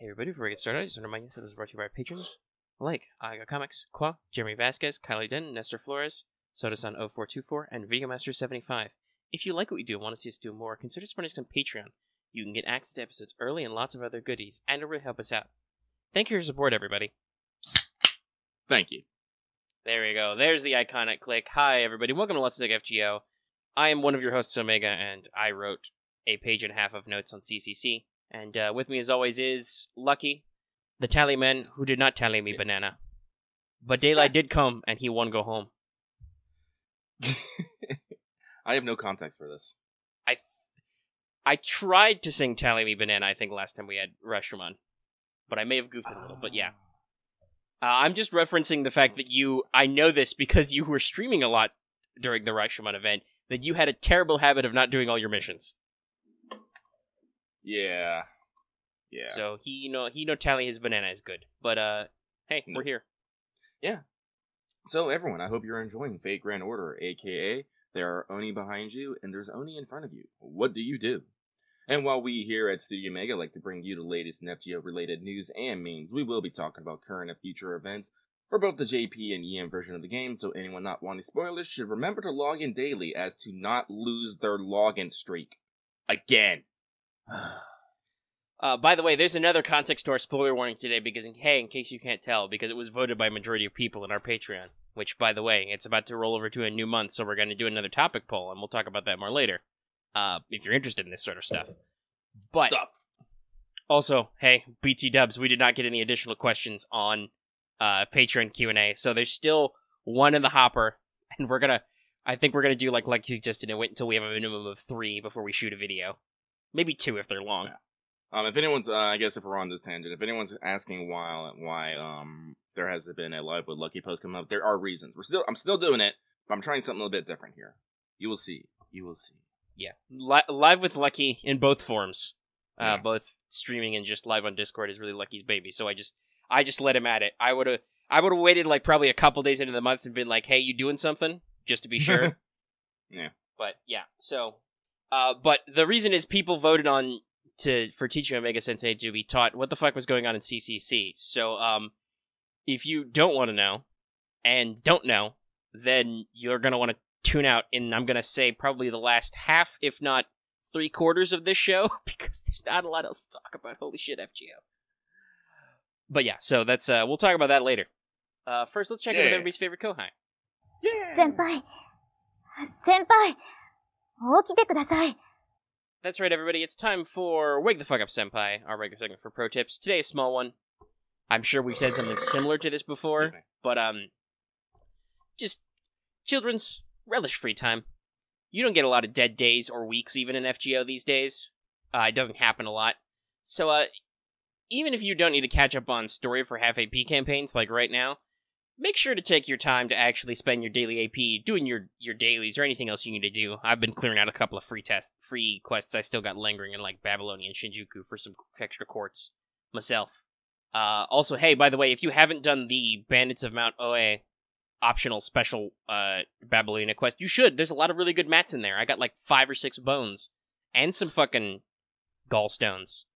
Hey everybody, before we get started, I just want to remind you that it was brought to you by our patrons like Aga Comics, Qua, Jeremy Vasquez, Kylie Den, Nestor Flores, Sodasan0424, and VigoMaster75. If you like what we do and want to see us do more, consider supporting us on Patreon. You can get access to episodes early and lots of other goodies, and it'll really help us out. Thank you for your support, everybody. Thank you. There we go. There's the iconic click. Hi, everybody. Welcome to Let's Dig FGO. I am one of your hosts, Omega, and I wrote a page and a half of notes on CCC. And with me, as always, is Lucky, the tallyman who did not tally me banana. But daylight did come, and he won go home. I have no context for this. I tried to sing Tally Me Banana, I think, last time we had Rashomon. But I may have goofed it a little, but yeah. I'm just referencing the fact that I know this because you were streaming a lot during the Rashomon event, that you had a terrible habit of not doing all your missions. Yeah. So he no tally his banana is good. But hey, we're here. Yeah. So everyone, I hope you're enjoying Fate Grand Order, aka there are Oni behind you and there's Oni in front of you. What do you do? And while we here at Studio Mega like to bring you the latest FGO related news and memes, we will be talking about current and future events for both the JP and EM version of the game, so anyone not wanting spoilers should remember to log in daily as to not lose their login streak. Again. By the way, there's another context to our spoiler warning today because, hey, in case you can't tell, because it was voted by a majority of people in our Patreon, which, by the way, it's about to roll over to a new month, so we're going to do another topic poll, and we'll talk about that more later, if you're interested in this sort of stuff. But, also, hey, BT Dubs, we did not get any additional questions on Patreon Q&A, so there's still one in the hopper, and I think we're going to do like you suggested and wait until we have a minimum of 3 before we shoot a video. Maybe 2 if they're long. If anyone's, I guess if we're on this tangent, if anyone's asking why there hasn't been a live with Lucky post coming up, there are reasons. I'm still doing it, but I'm trying something a little bit different here. You will see. Yeah, live with Lucky in both forms, both streaming and just live on Discord is really Lucky's baby. So I just let him at it. I would have waited like probably a couple days into the month and been like, hey, you doing something? Just to be sure. Yeah. But yeah, so. But the reason is people voted for teaching Omega Sensei to be taught what the fuck was going on in CCC. So, if you don't want to know, and don't know, then you're going to want to tune out in, I'm going to say, probably the last half, if not 3/4 of this show, because there's not a lot else to talk about. Holy shit, FGO. But yeah, so that's, we'll talk about that later. First, let's check in with everybody's favorite Kohai. Yeah! Senpai! 起きてください. That's right, everybody. It's time for Wake the Fuck Up Senpai, our regular segment for pro tips. Today, a small one. I'm sure we've said something similar to this before, but, just children's relish free time. You don't get a lot of dead days or weeks even in FGO these days. It doesn't happen a lot. So, even if you don't need to catch up on story for half AP campaigns like right now, make sure to take your time to actually spend your daily AP doing your dailies or anything else you need to do. I've been clearing out a couple of free quests I still got lingering in like Babylonia and Shinjuku for some extra quartz myself. Also, hey, by the way, if you haven't done the Bandits of Mount Oe optional special Babylonia quest, you should. There's a lot of really good mats in there. I got like 5 or 6 bones and some fucking gallstones.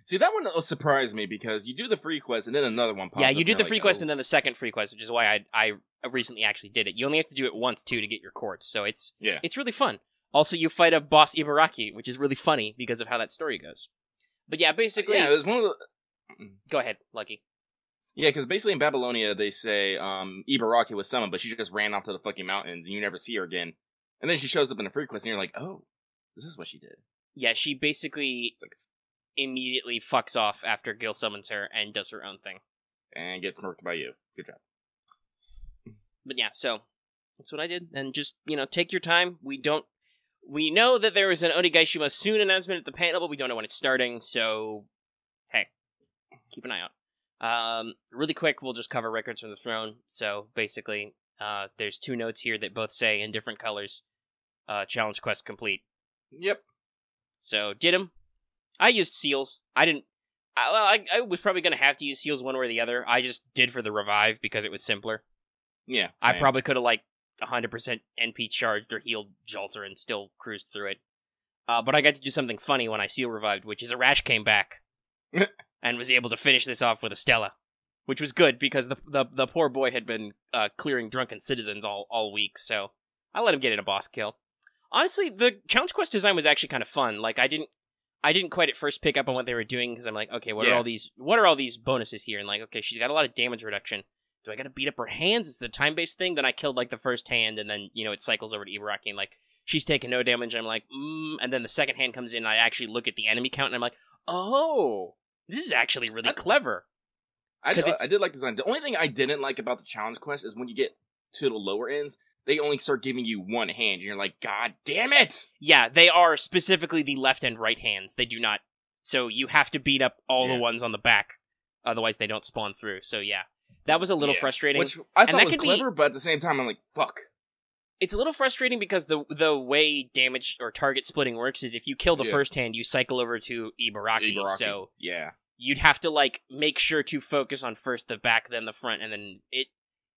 See, that one surprised me because you do the free quest and then another one pops up. Yeah, you do the free quest and then the second free quest, which is why I recently actually did it. You only have to do it once, too, to get your quartz, so it's really fun. Also, you fight a boss Ibaraki, which is really funny because of how that story goes. But yeah, basically... Yeah, it was one of the... Go ahead, Lucky. Yeah, because basically in Babylonia, they say Ibaraki was summoned, but she just ran off to the fucking mountains and you never see her again. And then she shows up in the free quest and you're like, oh, this is what she did. Yeah, she basically... immediately fucks off after Gil summons her and does her own thing. And gets murked by you. Good job. But yeah, so that's what I did. And just, take your time. We know that there is an Onigaishima soon announcement at the panel, but we don't know when it's starting, so hey, keep an eye out. Really quick, we'll just cover Records from the Throne. So basically, there's 2 notes here that both say in different colors, challenge quest complete. Yep. So, did them. I used seals. I was probably going to have to use seals one way or the other. I just did for the revive because it was simpler. Yeah. Same. I probably could have, 100% NP charged or healed Jalter and still cruised through it. But I got to do something funny when I seal revived, which is a rash came back. and was able to finish this off with a Stella, which was good because the poor boy had been clearing drunken citizens all week, so I let him get in a boss kill. Honestly, the challenge quest design was actually kind of fun. Like I didn't quite at first pick up on what they were doing because I'm like, okay, what are all these bonuses here? And like, okay, she's got a lot of damage reduction. Do I got to beat up her hands? It's the time-based thing. Then I killed like the first hand, and then it cycles over to Ibaraki, and like she's taking no damage. And I'm like, and then the second hand comes in. And I actually look at the enemy count, and I'm like, oh, this is actually really clever. I did like the design. The only thing I didn't like about the challenge quest is when you get to the lower ends, they only start giving you one hand, and you're like, God damn it! Yeah, they are specifically the left and right hands. They do not. So you have to beat up all the ones on the back, otherwise they don't spawn through. So yeah, that was a little frustrating. Which I thought was clever, but at the same time, I'm like, fuck. It's a little frustrating because the way damage or target splitting works is if you kill the first hand, you cycle over to Ibaraki. So yeah, you'd have to like make sure to focus on first the back, then the front, and then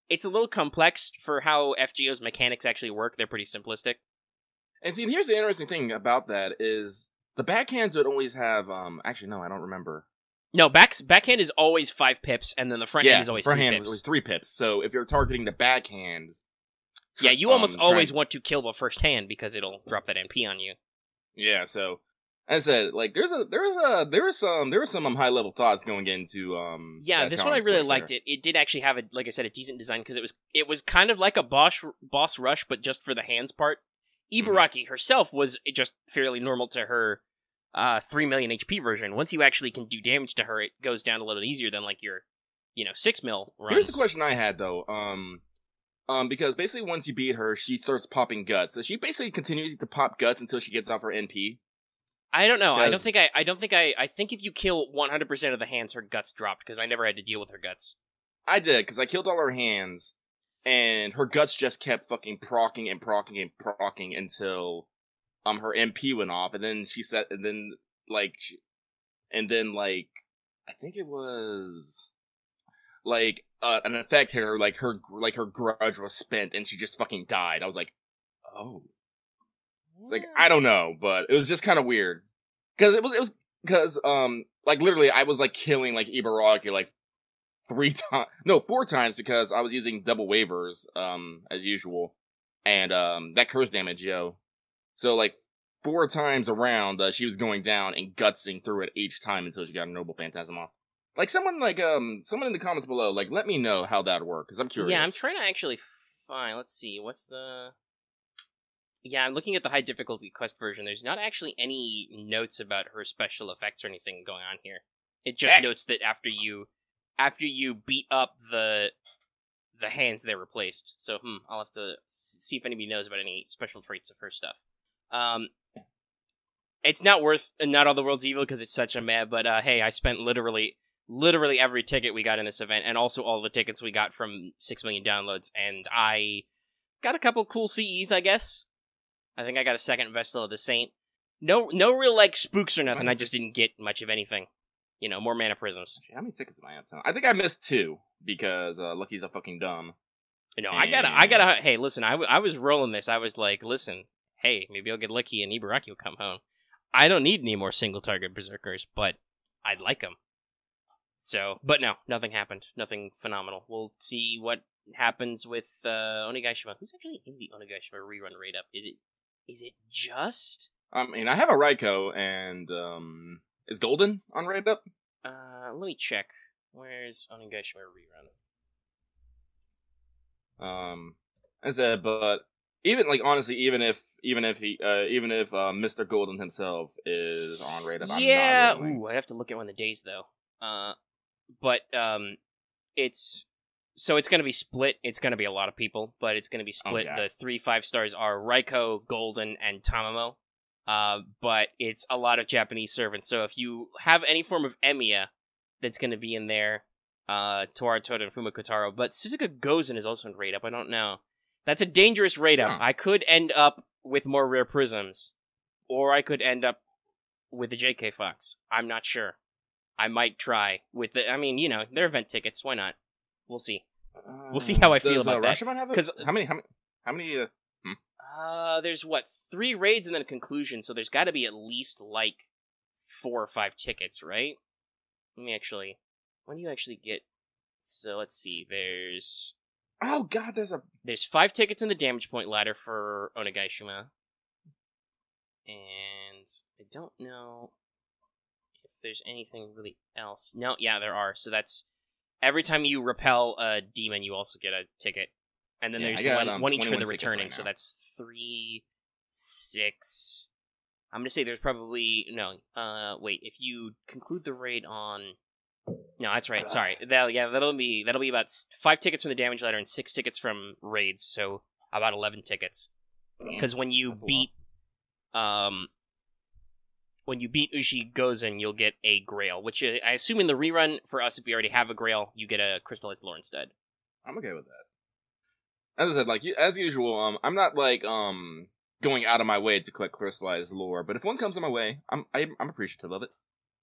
it's a little complex for how FGO's mechanics actually work. They're pretty simplistic. And see, here's the interesting thing about that is the backhands would always have, actually, no, I don't remember. No, backhand is always 5 pips, and then the front hand is always 3 pips. Is 3 pips. So if you're targeting the backhands... Yeah, you almost always want to kill the first hand because it'll drop that MP on you. Yeah, so... As I said, like, there was some high level thoughts going into yeah, this one I really liked it. It did actually have like I said, a decent design because it was kind of like a boss rush, but just for the hands part. Ibaraki herself was just fairly normal to her 3 million HP version. Once you actually can do damage to her, it goes down a little easier than like your 6 mil runs. Here's the question I had though. Because basically once you beat her, she starts popping guts. So she basically continues to pop guts until she gets off her NP. I don't know. I think if you kill 100% of the hands, her guts dropped, because I never had to deal with her guts. I did, because I killed all her hands, and her guts just kept fucking procking and procking and procking until her MP went off, and then she said, and then I think it was like an effect hit her, like her grudge was spent, and she just fucking died. I was like, oh. It's like, I don't know, but it was just kind of weird. Because like, literally, I was, like, killing, like, Ibaraki, like, 4 times, because I was using double waivers, as usual. And, that curse damage, yo. So, like, 4 times around, she was going down and gutsing through it each time until she got a Noble Phantasm off. Like, someone in the comments below, like, let me know how that worked, because I'm curious. Yeah, I'm trying to actually find, let's see, what's the... Yeah, I'm looking at the high difficulty quest version. There's not actually any notes about her special effects or anything going on here. It just notes that after you beat up the hands, they're replaced. So, I'll have to see if anybody knows about any special traits of her stuff. It's not worth Not All the World's Evil because it's such a meh, but hey, I spent literally every ticket we got in this event, and also all the tickets we got from 6 million downloads, and I got a couple cool CEs, I guess. I think I got a second Vestal of the Saint. No real, like, spooks or nothing. I just didn't get much of anything. More mana prisms. How many tickets am I up to? I think I missed 2, because Lucky's a fucking dumb. No, I gotta, hey, listen, I was rolling this. I was like, listen, hey, maybe I'll get lucky and Ibaraki will come home. I don't need any more single-target Berserkers, but I'd like them. So, but no, nothing happened. Nothing phenomenal. We'll see what happens with Onigashima. Who's actually in the Onigashima rerun rate-up? Is it just? I mean, I have a Raikou, and is Golden on Raid Up? Let me check. Where's Onigashima rerun? I said, but even honestly, even if Mr. Golden himself is on Raid Up, yeah. I'm not rolling. Ooh, I have to look at one of the days though. But it's going to be split. It's going to be a lot of people, but it's going to be split. The 3 5-stars are Raikou, Golden, and Tamamo. But it's a lot of Japanese servants. So if you have any form of Emiya, that's going to be in there. Toara Toda and Fumikotaro. But Suzuka Gozen is also in raid up. I don't know. That's a dangerous raid up. I could end up with more rare prisms, or I could end up with the JK Fox. I'm not sure. I might try with the. I mean, they're event tickets. Why not? We'll see. We'll see how I feel about that. Because how many? There's 3 raids and then a conclusion. So there's got to be at least 4 or 5 tickets, right? when do you actually get? So let's see. Oh god, There's 5 tickets in the damage point ladder for Onegaishima. And I don't know if there's anything really else. No, yeah, there are. So that's every time you repel a demon, you also get a ticket. And then there's one each for the returning. So that's 3, 6. I'm gonna say there's probably wait. If you conclude the raid on. No, that's right. Sorry. That'll be about 5 tickets from the damage ladder and 6 tickets from raids. So about 11 tickets. Because when you beat Ushi Gozen, you'll get a Grail. Which I assume in the rerun for us, if we already have a Grail, you get a crystallized lore instead. I'm okay with that. As I said, like as usual, I'm not like going out of my way to collect crystallized lore, but if one comes in my way, I'm appreciative of it.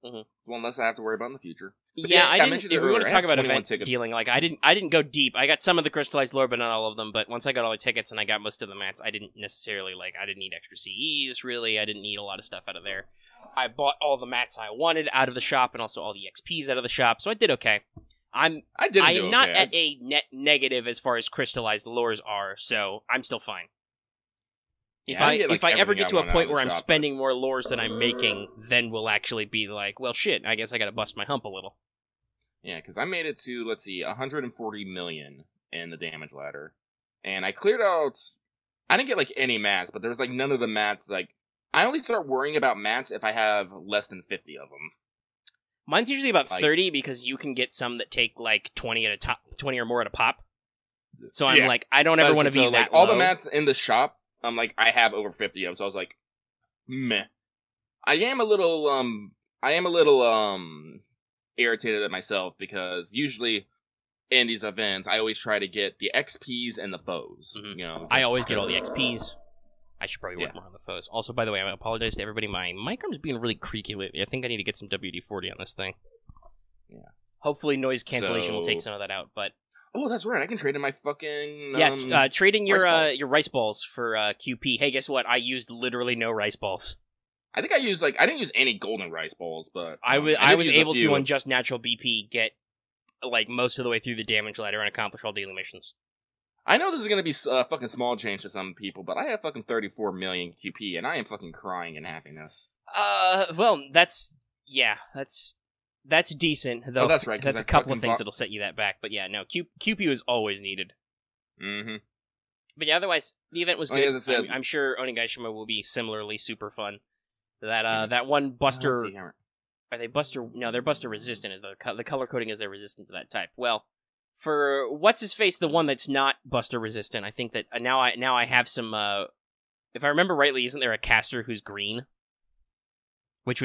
Mm-hmm. It's one less I have to worry about in the future. But I didn't. If we want to talk about event dealing, like I didn't go deep. I got some of the crystallized lore, but not all of them. But once I got all the tickets and I got most of the mats, I didn't necessarily I didn't need extra CEs. Really, I didn't need a lot of stuff out of there. I bought all the mats I wanted out of the shop, and also all the XPs out of the shop, so I did okay. I am not at a net negative as far as crystallized lures are, so I'm still fine. If I ever get to a point where I'm spending more lures than I'm making, then we'll actually be like, well, shit, I guess I gotta bust my hump a little. Yeah, because I made it to, 140 million in the damage ladder. And I cleared out... I didn't get, any mats, but there's, none of the mats, I only start worrying about mats if I have less than 50 of them. Mine's usually about 30, because you can get some that take, 20 or more at a pop. So I'm I don't ever want to be that all low. the mats in the shop, I have over 50 of, so I was meh. I am a little irritated at myself, because usually in these events, I always try to get the XPs and the foes. Mm-hmm. I always get all the XPs. I should probably work more on the foes. Also, by the way, I apologize to everybody. My mic arm's being really creaky lately. I think I need to get some WD-40 on this thing. Yeah. Hopefully noise cancellation will take some of that out, but... Oh, that's right. I can trade in my fucking... trading your rice balls for QP. Hey, guess what? I used literally no rice balls. I think I used, I didn't use any golden rice balls, but... I was able to, on just natural BP, get, most of the way through the damage ladder and accomplish all daily missions. I know this is going to be a fucking small change to some people, but I have fucking 34 million QP, and I am fucking crying in happiness. Well, that's decent, though. Oh, that's right. That's a couple of things that'll set you that back, but yeah, no, QP was always needed. Mm-hmm. But yeah, otherwise, the event was good. As I said, I'm sure Onigashima will be similarly super fun. That one Buster... Are they Buster... No, they're Buster resistant. The color coding is they're resistant to that type. Well, for what's-his-face, the one that's not Buster resistant, I think that now I have some... if I remember rightly, isn't there a caster who's green? Which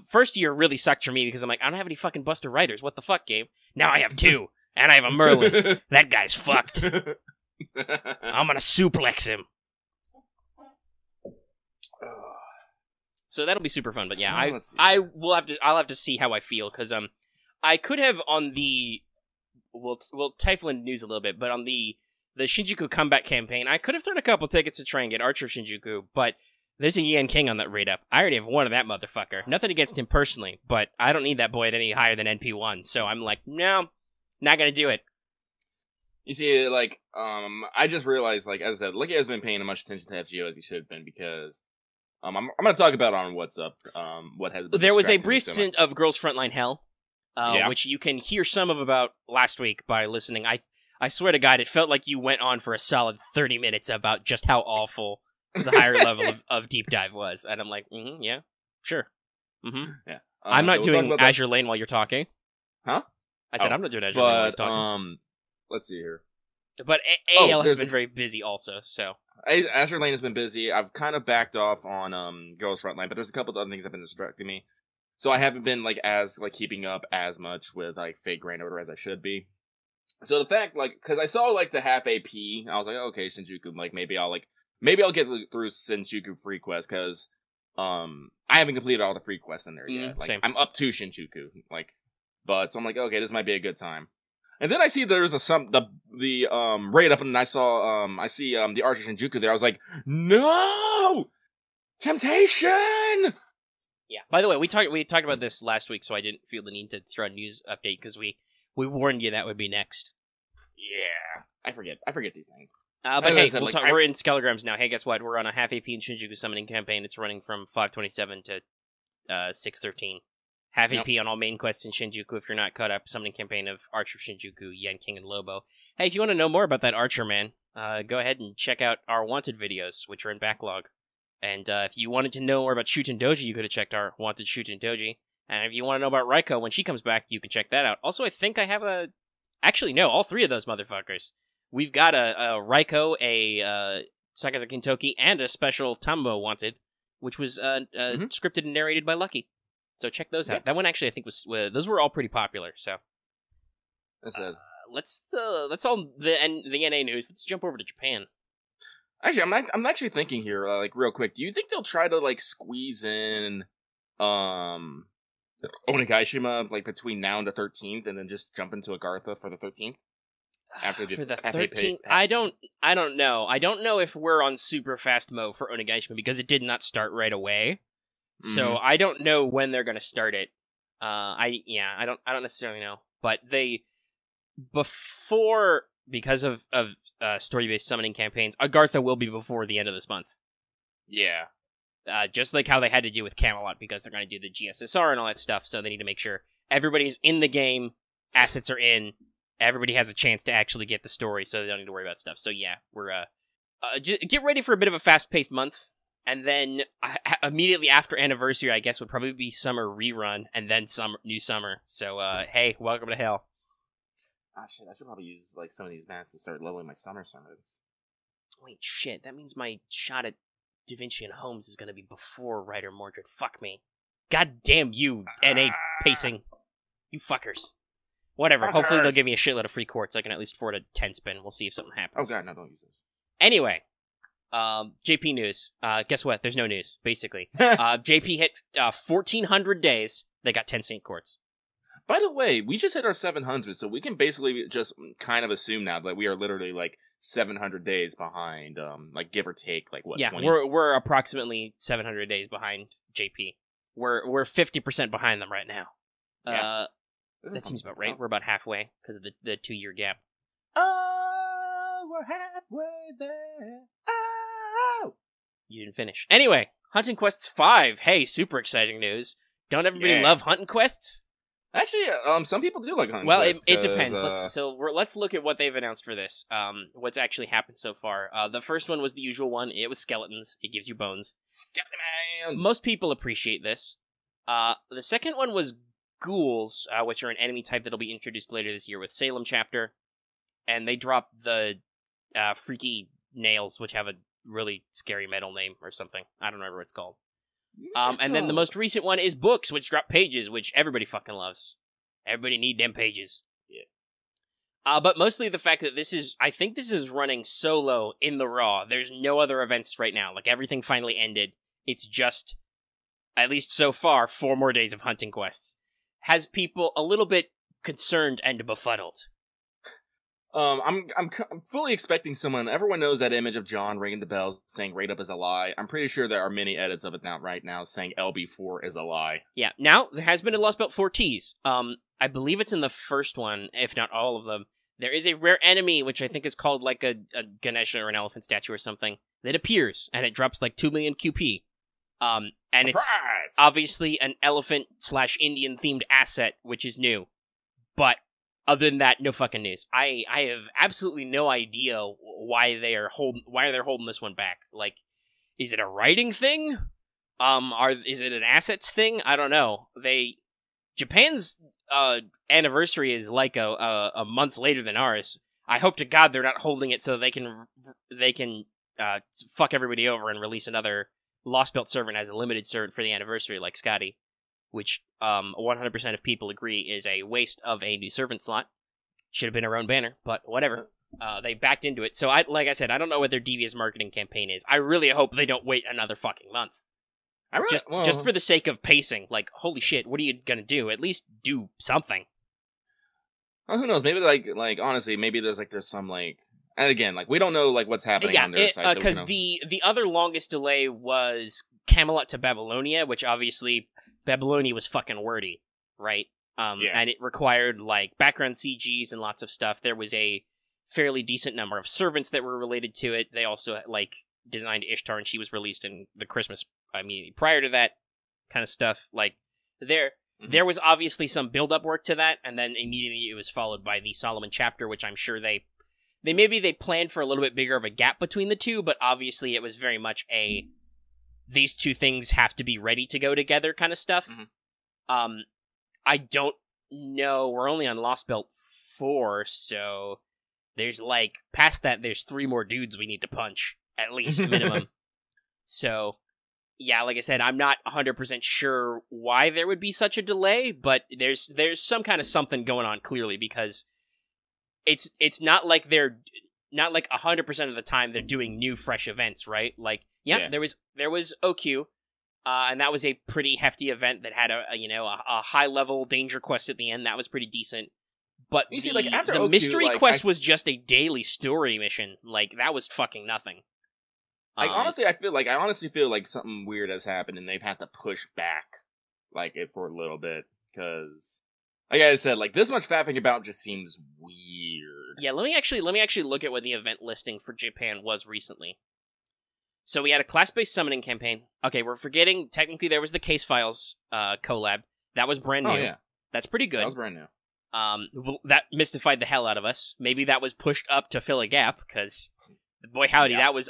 first year really sucked for me, because I'm I don't have any fucking Buster Riders. What the fuck, Gabe? Now I have 2, and I have a Merlin. That guy's fucked. I'm gonna suplex him. So that'll be super fun, but yeah, I'll have to see how I feel, because I could have on the we'll Typhland news a little bit, but on the Shinjuku comeback campaign, I could have thrown a couple tickets to try and get Archer Shinjuku, but there's a Yan King on that raid up. I already have one of that motherfucker. Nothing against him personally, but I don't need that boy at any higher than NP1, so I'm no, not gonna do it. You see, I just realized, as I said, Lucky hasn't been paying as much attention to FGO as he should have been, because I'm going to talk about on What's Up, what has been... There was a brief stint of Girls Frontline Hell, which you can hear some of about last week by listening. I swear to God, it felt like you went on for a solid 30 minutes about just how awful the higher level of Deep Dive was. And I'm yeah, sure. Mm-hmm. Yeah. I'm not doing Azure Lane while you're talking. Huh? I said I'm not doing Azure Lane while he's talking. Let's see here. But AL has been very busy also, so... Azure Lane has been busy. I've kind of backed off on Girls Frontline, but there's a couple of other things that have been distracting me. So I haven't been, as keeping up as much with, Fate Grand Order as I should be. So the fact, because I saw, the half AP, I was okay, Shinjuku, maybe I'll get through Shinjuku free quest, because, I haven't completed all the free quests in there yet. Same. I'm up to Shinjuku, but, so I'm okay, this might be a good time. And then I see there's the raid up, and I see the Archer Shinjuku there. I was no! Temptation! Yeah. By the way, we talked about this last week, so I didn't feel the need to throw a news update because we warned you that would be next. Yeah, I forget these things. But hey, we're in Skelegram's now. Hey, guess what? We're on a half AP in Shinjuku summoning campaign. It's running from 527 to 613. Half AP on all main quests in Shinjuku if you're not caught up. Summoning campaign of Archer Shinjuku, Yen King, and Lobo. Hey, if you want to know more about that Archer man, go ahead and check out our Wanted videos, which are in backlog. And if you wanted to know more about Shuten Doji, you could have checked our Wanted Shuten Doji. And if you want to know about Raiko when she comes back, you can check that out. Also, I think I have a... Actually, no, all three of those motherfuckers. We've got a Raiko, a Sakata Kintoki, and a special Tambo Wanted, which was scripted and narrated by Lucky. So check those out. That one actually, I think, was those were all pretty popular. So let's all the NA news. Let's jump over to Japan. Actually, I'm actually thinking here, like real quick. Do you think they'll try to like squeeze in Onigashima like between now and the 13th, and then just jump into Agartha for the 13th? After for the 13th, I don't know. I don't know if we're on super fast mode for Onigashima because it did not start right away. So I don't know when they're going to start it. I don't necessarily know. But because of story-based summoning campaigns, Agartha will be before the end of this month. Yeah. Just like how they had to do with Camelot because they're going to do the GSSR and all that stuff, so they need to make sure everybody's in the game, assets are in, everybody has a chance to actually get the story, so they don't need to worry about stuff. So yeah, we're just get ready for a bit of a fast-paced month. And then immediately after Anniversary, I guess, would probably be Summer Rerun, and then New Summer. So, hey, welcome to hell. Ah, shit, I should probably use, like, some of these mats to start leveling my Summer Summons. Wait, shit, that means my shot at Da Vinci and Holmes is gonna be before Ryder Mordred. Fuck me. God damn you, NA pacing. You fuckers. Whatever, hopefully they'll give me a shitload of free quartz. I can at least afford a 10 spin. We'll see if something happens. Oh god, no, don't use those. Anyway. JP news. Guess what? There's no news, basically. JP hit 1,400 days. They got 10 Saint Quartz. By the way, we just hit our 700, so we can basically just kind of assume now that we are literally, like, 700 days behind, like, give or take, like, what, 20? We're approximately 700 days behind JP. We're 50% behind them right now. Yeah. That seems about right. We're about halfway, because of the 2-year gap. Oh, we're halfway there. Oh! You didn't finish. Anyway, Hunting Quests 5. Hey, super exciting news. Don't everybody love Hunting Quests? Actually, some people do like Hunting Quests. Well, it depends. Let's look at what they've announced for this. What's actually happened so far. The first one was the usual one. It was skeletons. It gives you bones. Skeletons! Most people appreciate this. The second one was ghouls, which are an enemy type that'll be introduced later this year with Salem Chapter. And they drop the freaky nails, which have a really scary metal name or something. I don't remember what it's called. And then the most recent one is books, which drop pages, which everybody fucking loves. Everybody need them pages. Yeah. But mostly the fact that I think this is running solo in the Raw. There's no other events right now. Like, everything finally ended. It's just, at least so far, 4 more days of Hunting Quests. Has people a little bit concerned and befuddled. I'm fully expecting someone. Everyone knows that image of John ringing the bell saying "Rate Up is a lie." I'm pretty sure there are many edits of it right now saying "LB4 is a lie." Yeah. Now there has been a Lost Belt 4Ts. I believe it's in the first one, if not all of them. There is a rare enemy, which I think is called like a Ganesha or an elephant statue or something, that appears and it drops like 2 million QP. And Surprise! It's obviously an elephant/Indian themed asset, which is new, but. Other than that, no fucking news. I have absolutely no idea why they're holding this one back. Like, is it a writing thing? Is it an assets thing? I don't know. Japan's anniversary is like a month later than ours. I hope to God they're not holding it so they can fuck everybody over and release another Lost Belt servant as a limited servant for the anniversary like Scotty. Which 100% of people agree is a waste of a new servant slot. Should have been our own banner, but whatever. They backed into it. So, like I said, I don't know what their devious marketing campaign is. I really hope they don't wait another fucking month. Just for the sake of pacing. Like, holy shit, what are you gonna do? At least do something. Well, who knows? Maybe like honestly, maybe there's some like. And again, like we don't know like what's happening on their side. Because the other longest delay was Camelot to Babylonia, which obviously Babylonia was fucking wordy, right? And it required, like, background CGs and lots of stuff. There was a fairly decent number of servants that were related to it. They also, like, designed Ishtar, and she was released in the Christmas, prior to that kind of stuff. Like, there was obviously some build-up work to that, and then immediately it was followed by the Solomon chapter, which I'm sure they planned for a little bit bigger of a gap between the two, but obviously it was very much these two things have to be ready to go together kind of stuff. I don't know. We're only on Lost Belt 4, so there's, like, past that, there's 3 more dudes we need to punch, at least, minimum. So, yeah, like I said, I'm not 100% sure why there would be such a delay, but there's some kind of something going on, clearly, because it's not like they're, not like 100% of the time they're doing new, fresh events, right? Like, there was OQ, and that was a pretty hefty event that had a high-level danger quest at the end. That was pretty decent. But you see, like, after the OQ, mystery like, quest was just a daily story mission. Like, that was fucking nothing. Like, honestly, I honestly feel like something weird has happened, and they've had to push back, like, it for a little bit, because, like I said, like, this much faffing about just seems weird. Yeah, let me actually look at what the event listing for Japan was recently. So we had a class-based summoning campaign. Okay, we're forgetting, technically there was the Case Files collab. That was brand new. Oh, yeah. That's pretty good. That was brand new. That mystified the hell out of us. Maybe that was pushed up to fill a gap, because, boy howdy, that was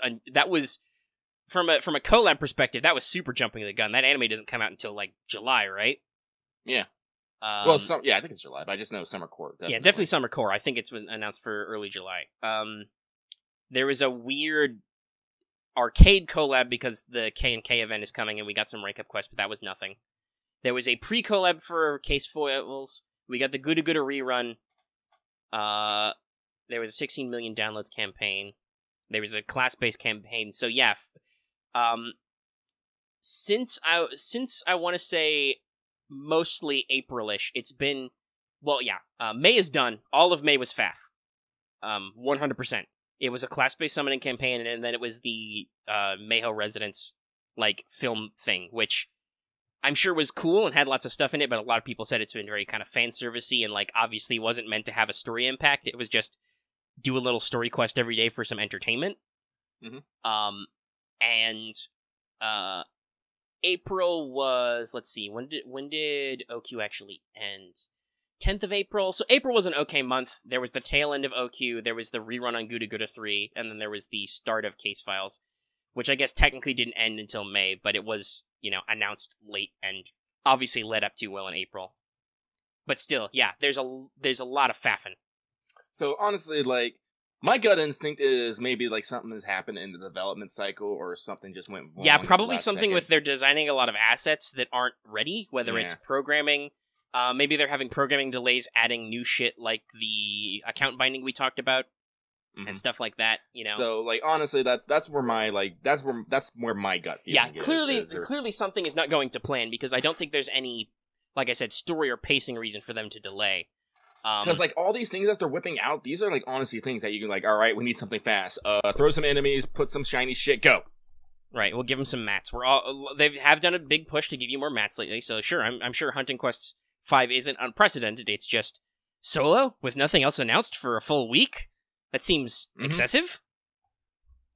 from a collab perspective, that was super jumping the gun. That anime doesn't come out until, like, July, right? Yeah. I think it's July, but I just know Summer Core. Yeah, definitely Summer Core. I think it's been announced for early July. There was a weird arcade collab because the K&K event is coming, and we got some rank-up quests, but that was nothing. There was a pre-collab for Case Foils. We got the Guda Guda rerun. There was a 16 million downloads campaign. There was a class-based campaign. So yeah, since I want to say mostly April-ish, it's been, May is done. All of May was faff. 100%. It was a class-based summoning campaign, and then it was the Mayho Residence, like, film thing, which I'm sure was cool and had lots of stuff in it, but a lot of people said it's been very kind of fan servicey and, like, obviously wasn't meant to have a story impact. It was just do a little story quest every day for some entertainment. April was, let's see, when did OQ actually end? 10th of April. So April was an okay month. There was the tail end of OQ, there was the rerun on Guda Guda 3, and then there was the start of Case Files, which I guess technically didn't end until May, but it was, announced late and obviously led up to well in April. But still, yeah, there's a lot of faffing. So honestly, like, my gut instinct is maybe, like, something has happened in the development cycle, or something just went wrong. Yeah, probably something with they're designing a lot of assets that aren't ready, whether it's programming. Maybe they're having programming delays, adding new shit like the account binding we talked about, and stuff like that. So, like, honestly, that's where my my gut feeling is. Clearly something is not going to plan, because I don't think there's any, like I said, story or pacing reason for them to delay. Because, like, all these things that they're whipping out, these are, like, honestly things that you can, like, all right, we need something fast. Throw some enemies, put some shiny shit, go. Right, we'll give them some mats. They have done a big push to give you more mats lately, so sure, I'm sure Hunting Quest 5 isn't unprecedented. It's just solo with nothing else announced for a full week. That seems excessive.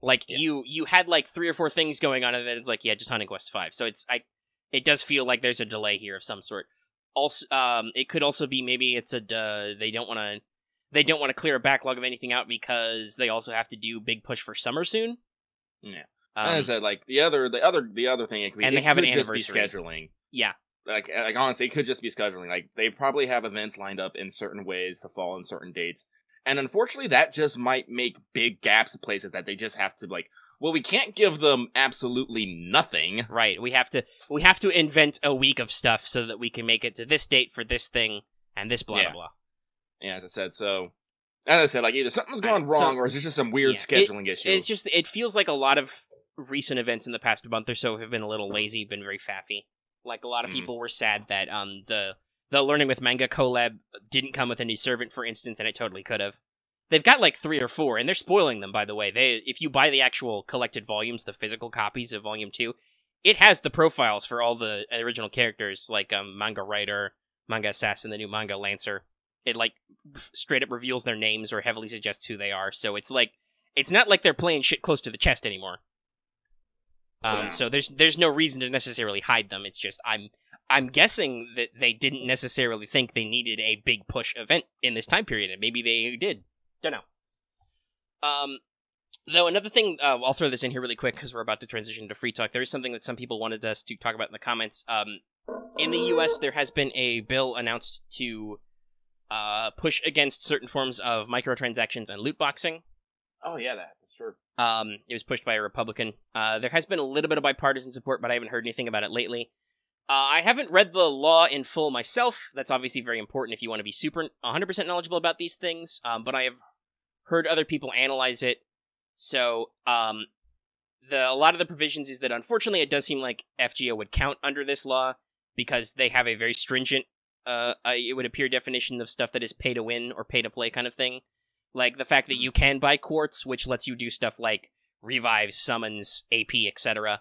Like, you had, like, 3 or 4 things going on, and then it's like, yeah, just Hunting Quest 5. So it does feel like there's a delay here of some sort. Also, it could also be maybe it's they don't want to clear a backlog of anything out because they also have to do big push for summer soon. Yeah, as I said, like, the other thing, it could be, and they have an anniversary scheduling. Yeah, like honestly, it could just be scheduling. Like, they probably have events lined up in certain ways to fall on certain dates, and unfortunately, that just might make big gaps in places that they just have to, like, well, we can't give them absolutely nothing. Right. We have to invent a week of stuff so that we can make it to this date for this thing and this blah, blah, blah. Yeah, as I said, like, either something's gone wrong or is this just some weird scheduling issue? It's just, it feels like a lot of recent events in the past month or so have been a little lazy, been very faffy. Like, a lot of people were sad that the Learning with Manga collab didn't come with a new servant, for instance, and it totally could have. They've got, like, 3 or 4, and they're spoiling them, by the way. If you buy the actual collected volumes, the physical copies of Volume 2, it has the profiles for all the original characters, like manga writer, manga assassin, the new manga lancer. It like straight up reveals their names or heavily suggests who they are. So it's like it's not like they're playing shit close to the chest anymore. So there's no reason to necessarily hide them. It's just I'm guessing that they didn't necessarily think they needed a big push event in this time period, and maybe they did. Don't know. Though another thing, I'll throw this in here really quick because we're about to transition to free talk. There is something that some people wanted us to talk about in the comments. In the U.S., there has been a bill announced to push against certain forms of microtransactions and loot boxing. Oh yeah, that's true. It was pushed by a Republican. There has been a little bit of bipartisan support, but I haven't heard anything about it lately. I haven't read the law in full myself. That's obviously very important if you want to be super 100% knowledgeable about these things. But I have heard other people analyze it. So, a lot of the provisions is that unfortunately it does seem like FGO would count under this law because they have a very stringent, it would appear, definition of stuff that is pay to win or pay to play kind of thing. Like the fact that you can buy quartz, which lets you do stuff like revives, summons, AP, etc.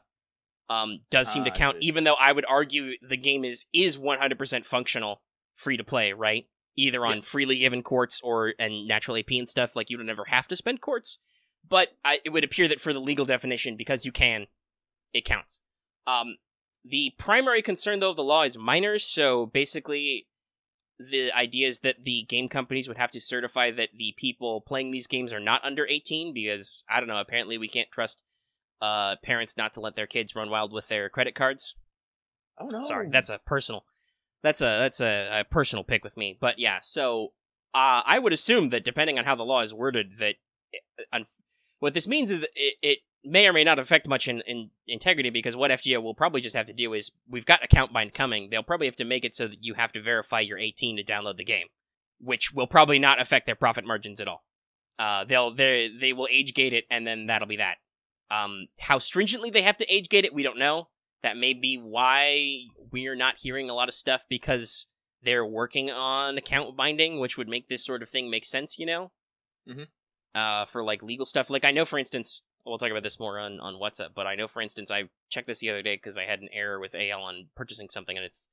Does seem to count, even though I would argue the game is 100% functional, free to play, right? Either on freely given quartz and natural AP and stuff, like you don't ever have to spend quartz. But it would appear that for the legal definition, because you can, it counts. The primary concern, though, of the law is minors, so basically the idea is that the game companies would have to certify that the people playing these games are not under 18, because, I don't know, apparently we can't trust parents not to let their kids run wild with their credit cards. Oh, no. Sorry, that's a personal pick with me. But yeah, so I would assume that depending on how the law is worded, that what this means is that it may or may not affect much in integrity, because what FGO will probably just have to do is, we've got account bind coming, they'll probably have to make it so that you have to verify you're 18 to download the game, which will probably not affect their profit margins at all. They will age gate it, and then that'll be that. How stringently they have to age gate it, we don't know. That may be why we're not hearing a lot of stuff, because they're working on account binding, which would make this sort of thing make sense, you know? Mm-hmm. For like legal stuff. Like I know, for instance, we'll talk about this more on WhatsApp, but I know, for instance, I checked this the other day because I had an error with AL on purchasing something, and it's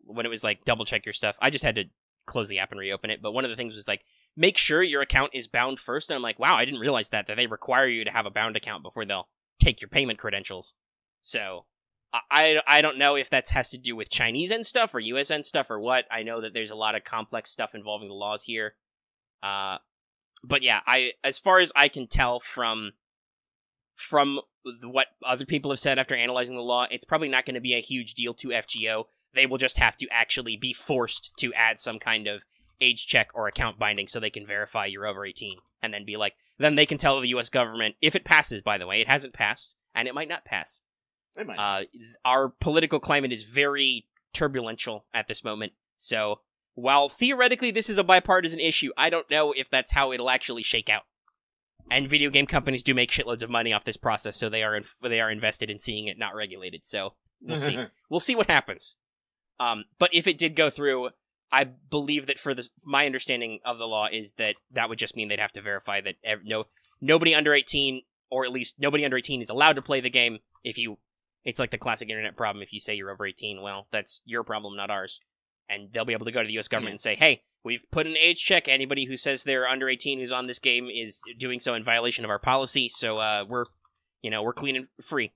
when it was like double check your stuff. I just had to close the app and reopen it. But one of the things was like, make sure your account is bound first. And I'm like, wow, I didn't realize that they require you to have a bound account before they'll take your payment credentials. So I don't know if that has to do with Chinese end stuff or US end stuff or what. I know that there's a lot of complex stuff involving the laws here. But yeah, as far as I can tell from what other people have said after analyzing the law, it's probably not going to be a huge deal to FGO. They will just have to actually be forced to add some kind of age check or account binding so they can verify you're over 18. And then then they can tell the US government, if it passes, by the way, it hasn't passed, and it might not pass. It might. Our political climate is very turbulential at this moment, so while theoretically this is a bipartisan issue, I don't know if that's how it'll actually shake out. And video game companies do make shitloads of money off this process, so they are invested in seeing it not regulated. So we'll see. We'll see what happens. But if it did go through, I believe that my understanding of the law is that would just mean they'd have to verify that nobody under 18, or at least nobody under 18, is allowed to play the game. It's like the classic internet problem. If you say you're over 18, well, that's your problem, not ours. And they'll be able to go to the U.S. government and say, hey, we've put an age check. Anybody who says they're under 18 who's on this game is doing so in violation of our policy, so we're clean and free.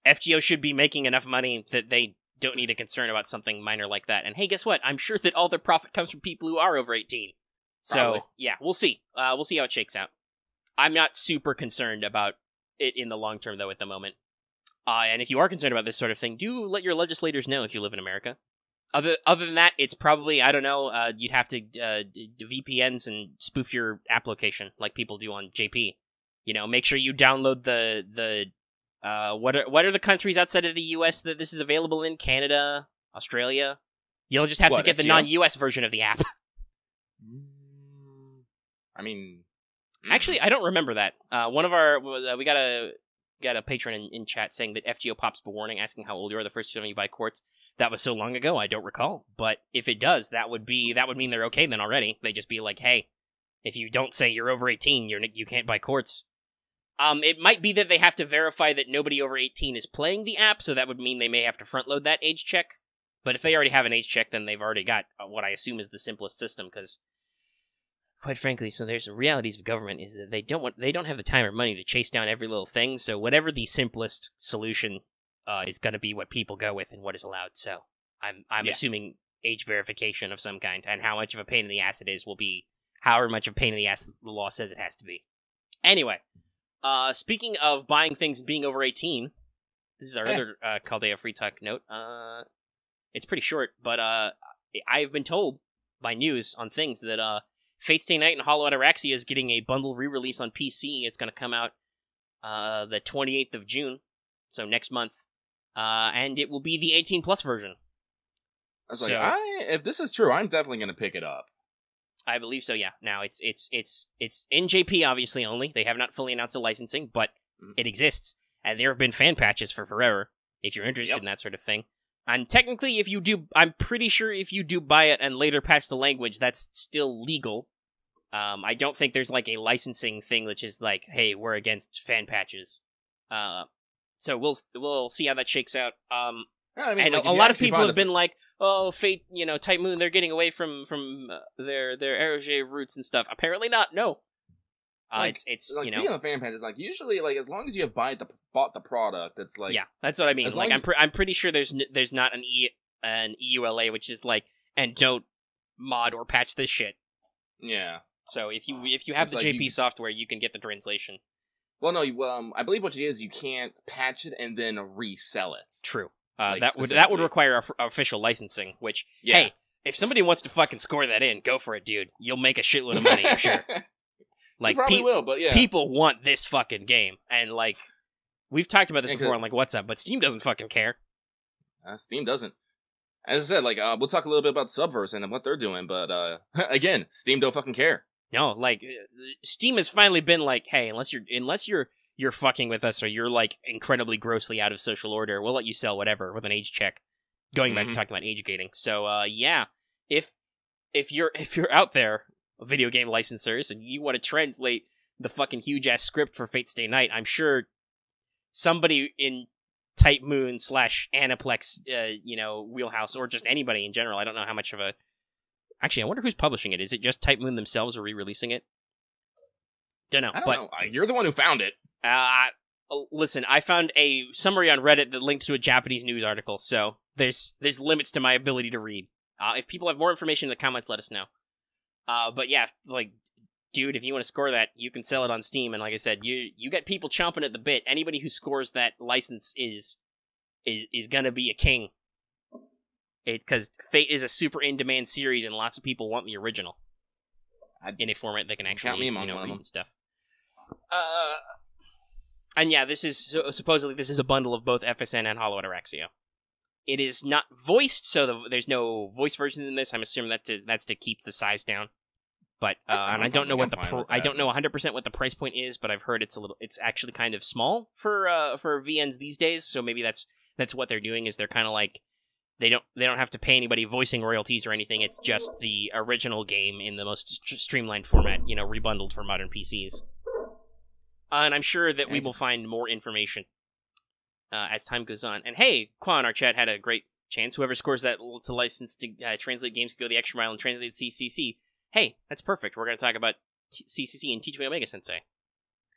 FGO should be making enough money that they don't need a concern about something minor like that. And hey, guess what? I'm sure that all their profit comes from people who are over 18. Probably. So, yeah, we'll see. We'll see how it shakes out. I'm not super concerned about it in the long term, though, at the moment. And if you are concerned about this sort of thing, do let your legislators know if you live in America. Other than that, it's probably, I don't know, you'd have to do VPNs and spoof your app location like people do on JP. You know, make sure you download what are the countries outside of the US that this is available in? Canada, Australia? You'll just have to get the non-US version of the app. I mean... Actually, I don't remember that. One of our... we got a patron in chat saying that FGO pops up a warning asking how old you are the first time you buy quartz. That was so long ago, I don't recall. But if it does, that would mean they're okay then already. They just be like, hey, if you don't say you're over 18, you can't buy quartz. It might be that they have to verify that nobody over 18 is playing the app, so that would mean they may have to front load that age check. But if they already have an age check, then they've already got what I assume is the simplest system, because quite frankly, so there's some realities of government is that they don't have the time or money to chase down every little thing, so whatever the simplest solution is going to be what people go with and what is allowed. So I'm assuming age verification of some kind, and how much of a pain in the ass it is will be however much of a pain in the ass the law says it has to be. Anyway, speaking of buying things and being over 18, this is our other Caldea Free Talk note. It's pretty short, but I've been told by news on things that Fate Stay Night and Hollow Ataraxia is getting a bundle re-release on PC. It's going to come out the 28th of June, so next month, and it will be the 18-plus version. If this is true, I'm definitely going to pick it up. I believe so, yeah. Now, it's in JP, obviously, only. They have not fully announced the licensing, but it exists, and there have been fan patches for forever, if you're interested in that sort of thing. And technically, if you do, I'm pretty sure if you do buy it and later patch the language, that's still legal. I don't think there's like a licensing thing which is like, hey, we're against fan patches. So we'll see how that shakes out. And a lot of people have been like, oh, Fate, Type Moon, they're getting away from their Eroge roots and stuff. Apparently not. No. It's like, speaking of fan patches, like usually, like as long as you have bought the product, it's like that's what I mean. Like I'm pretty sure there's not an EULA which is like, and don't mod or patch this shit. Yeah. So if you have the JP software, you can get the translation. Well, no, I believe what it is, you can't patch it and then resell it. True. That would require official licensing. Which hey, if somebody wants to fucking score that in, go for it, dude. You'll make a shitload of money, I'm sure. Like, will, but people want this fucking game, and like, we've talked about this before on like What's Up, but Steam doesn't fucking care. Steam doesn't. As I said, like, we'll talk a little bit about Subverse and what they're doing, but again, Steam don't fucking care. No, like, Steam has finally been like, hey, unless you're fucking with us or you're like incredibly grossly out of social order, we'll let you sell whatever with an age check. Going back to talking about age gating, so if you're out there, video game licensors, and you want to translate the fucking huge-ass script for Fate Stay Night, I'm sure somebody in Type Moon / Aniplex, wheelhouse, or just anybody in general, I don't know how much of a... Actually, I wonder who's publishing it. Is it just Type Moon themselves or re-releasing it? Don't know. I don't know. You're the one who found it. Listen, I found a summary on Reddit that links to a Japanese news article, so there's limits to my ability to read. If people have more information in the comments, let us know. But yeah, like, dude, if you want to score that, you can sell it on Steam, and like I said, you get people chomping at the bit. Anybody who scores that license is gonna be a king. Because Fate is a super in-demand series, and lots of people want the original in a format that can actually read and stuff. And yeah, supposedly this is a bundle of both FSN and Hollow Ataraxia. It is not voiced, so there's no voice version in this. I'm assuming that's to keep the size down. But and I don't know I don't know 100% what the price point is, but I've heard it's actually kind of small for VNs these days. So maybe that's what they're doing, is they're kind of like they don't have to pay anybody voicing royalties or anything. It's just the original game in the most streamlined format, rebundled for modern PCs. And I'm sure that we will find more information as time goes on. And hey, Qua in our chat had a great chance. Whoever scores that to license to translate games can go the extra mile and translate CCC. Hey, that's perfect. We're going to talk about CCC and Teach Me Omega Sensei.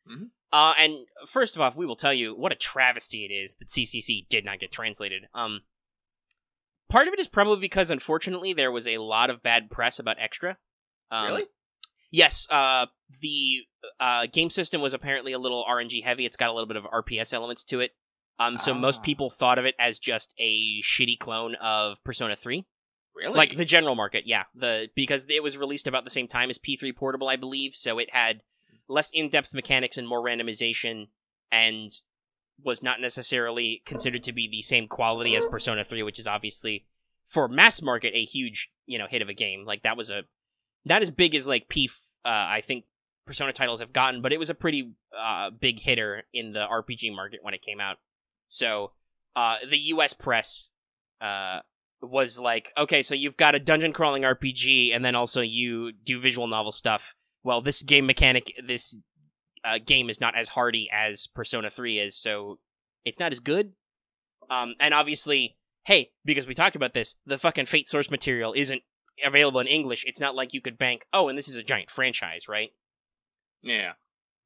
Mm-hmm. And first of all, we will tell you what a travesty it is that CCC did not get translated. Part of it is probably because, unfortunately, there was a lot of bad press about Extra. Really? Yes. The game system was apparently a little RNG heavy. It's got a little bit of RPS elements to it. So most people thought of it as just a shitty clone of Persona 3. Really? Like the general market, yeah. Because it was released about the same time as P3 Portable, I believe, so it had less in-depth mechanics and more randomization, and was not necessarily considered to be the same quality as Persona 3, which is obviously, for mass market, a huge, hit of a game. Like, that was not as big as, like, I think Persona titles have gotten, but it was a pretty big hitter in the RPG market when it came out. So, the US press was like, okay, so you've got a dungeon crawling RPG, and then also you do visual novel stuff. Well, this game mechanic, this game is not as hardy as Persona 3 is, so it's not as good. And obviously, hey, because we talked about this, the fucking Fate source material isn't available in English. It's not like you could bank, oh, and this is a giant franchise, right? Yeah.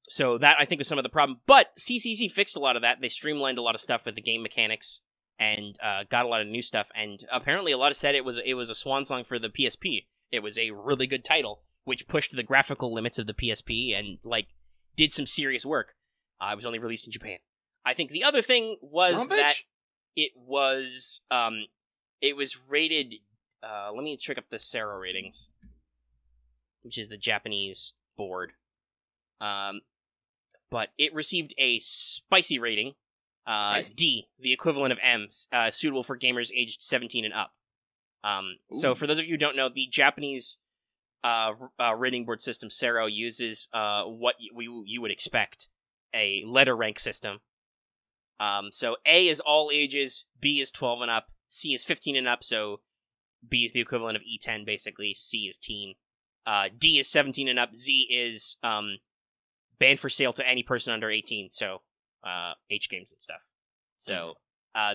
So that, I think, was some of the problem. But CCC fixed a lot of that. They streamlined a lot of stuff with the game mechanics and got a lot of new stuff. And apparently a lot of said it was a swan song for the PSP. It was a really good title, which pushed the graphical limits of the PSP and, like, did some serious work. It was only released in Japan. I think the other thing was that it was rated... let me check up the Sero ratings, which is the Japanese board. But it received a spicy rating, D, the equivalent of M, suitable for gamers aged 17 and up. So for those of you who don't know, the Japanese rating board system, Sero, uses what you would expect, a letter rank system. So A is all ages, B is 12 and up, C is 15 and up, so B is the equivalent of E10, basically, C is teen. D is 17 and up, Z is banned for sale to any person under 18, so H games and stuff. So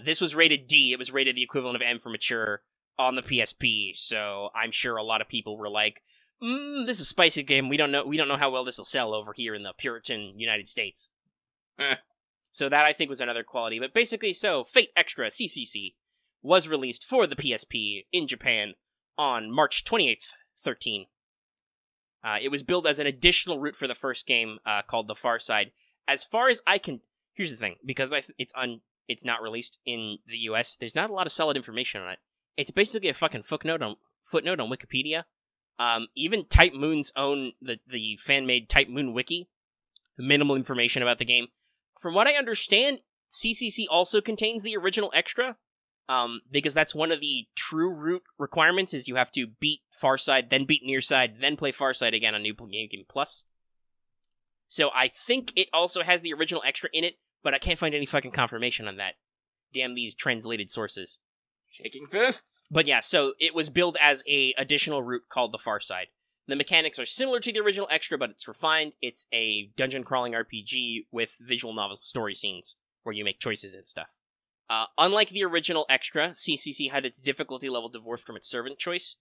this was rated D, it was rated the equivalent of M for mature on the PSP, so I'm sure a lot of people were like, this is a spicy game, we don't know how well this will sell over here in the Puritan United States. So that, I think, was another quality, but basically, so, Fate Extra CCC was released for the PSP in Japan on March 28th, 13. It was billed as an additional route for the first game, called The Far Side. As far as I can... Here's the thing, because it's not released in the US, there's not a lot of solid information on it. It's basically a fucking footnote on Wikipedia. Even Type Moon's own, the fan-made Type Moon wiki, minimal information about the game. From what I understand, CCC also contains the original extra, because that's one of the true route requirements, is you have to beat Farside, then beat Nearside, then play Farside again on New Game Plus. So I think it also has the original extra in it, but I can't find any fucking confirmation on that. Damn these translated sources. Shaking fists! But yeah, so it was billed as a additional route called the Farside. The mechanics are similar to the original extra, but it's refined. It's a dungeon-crawling RPG with visual novel story scenes, where you make choices and stuff. Unlike the original extra, CCC had its difficulty level divorced from its servant choice.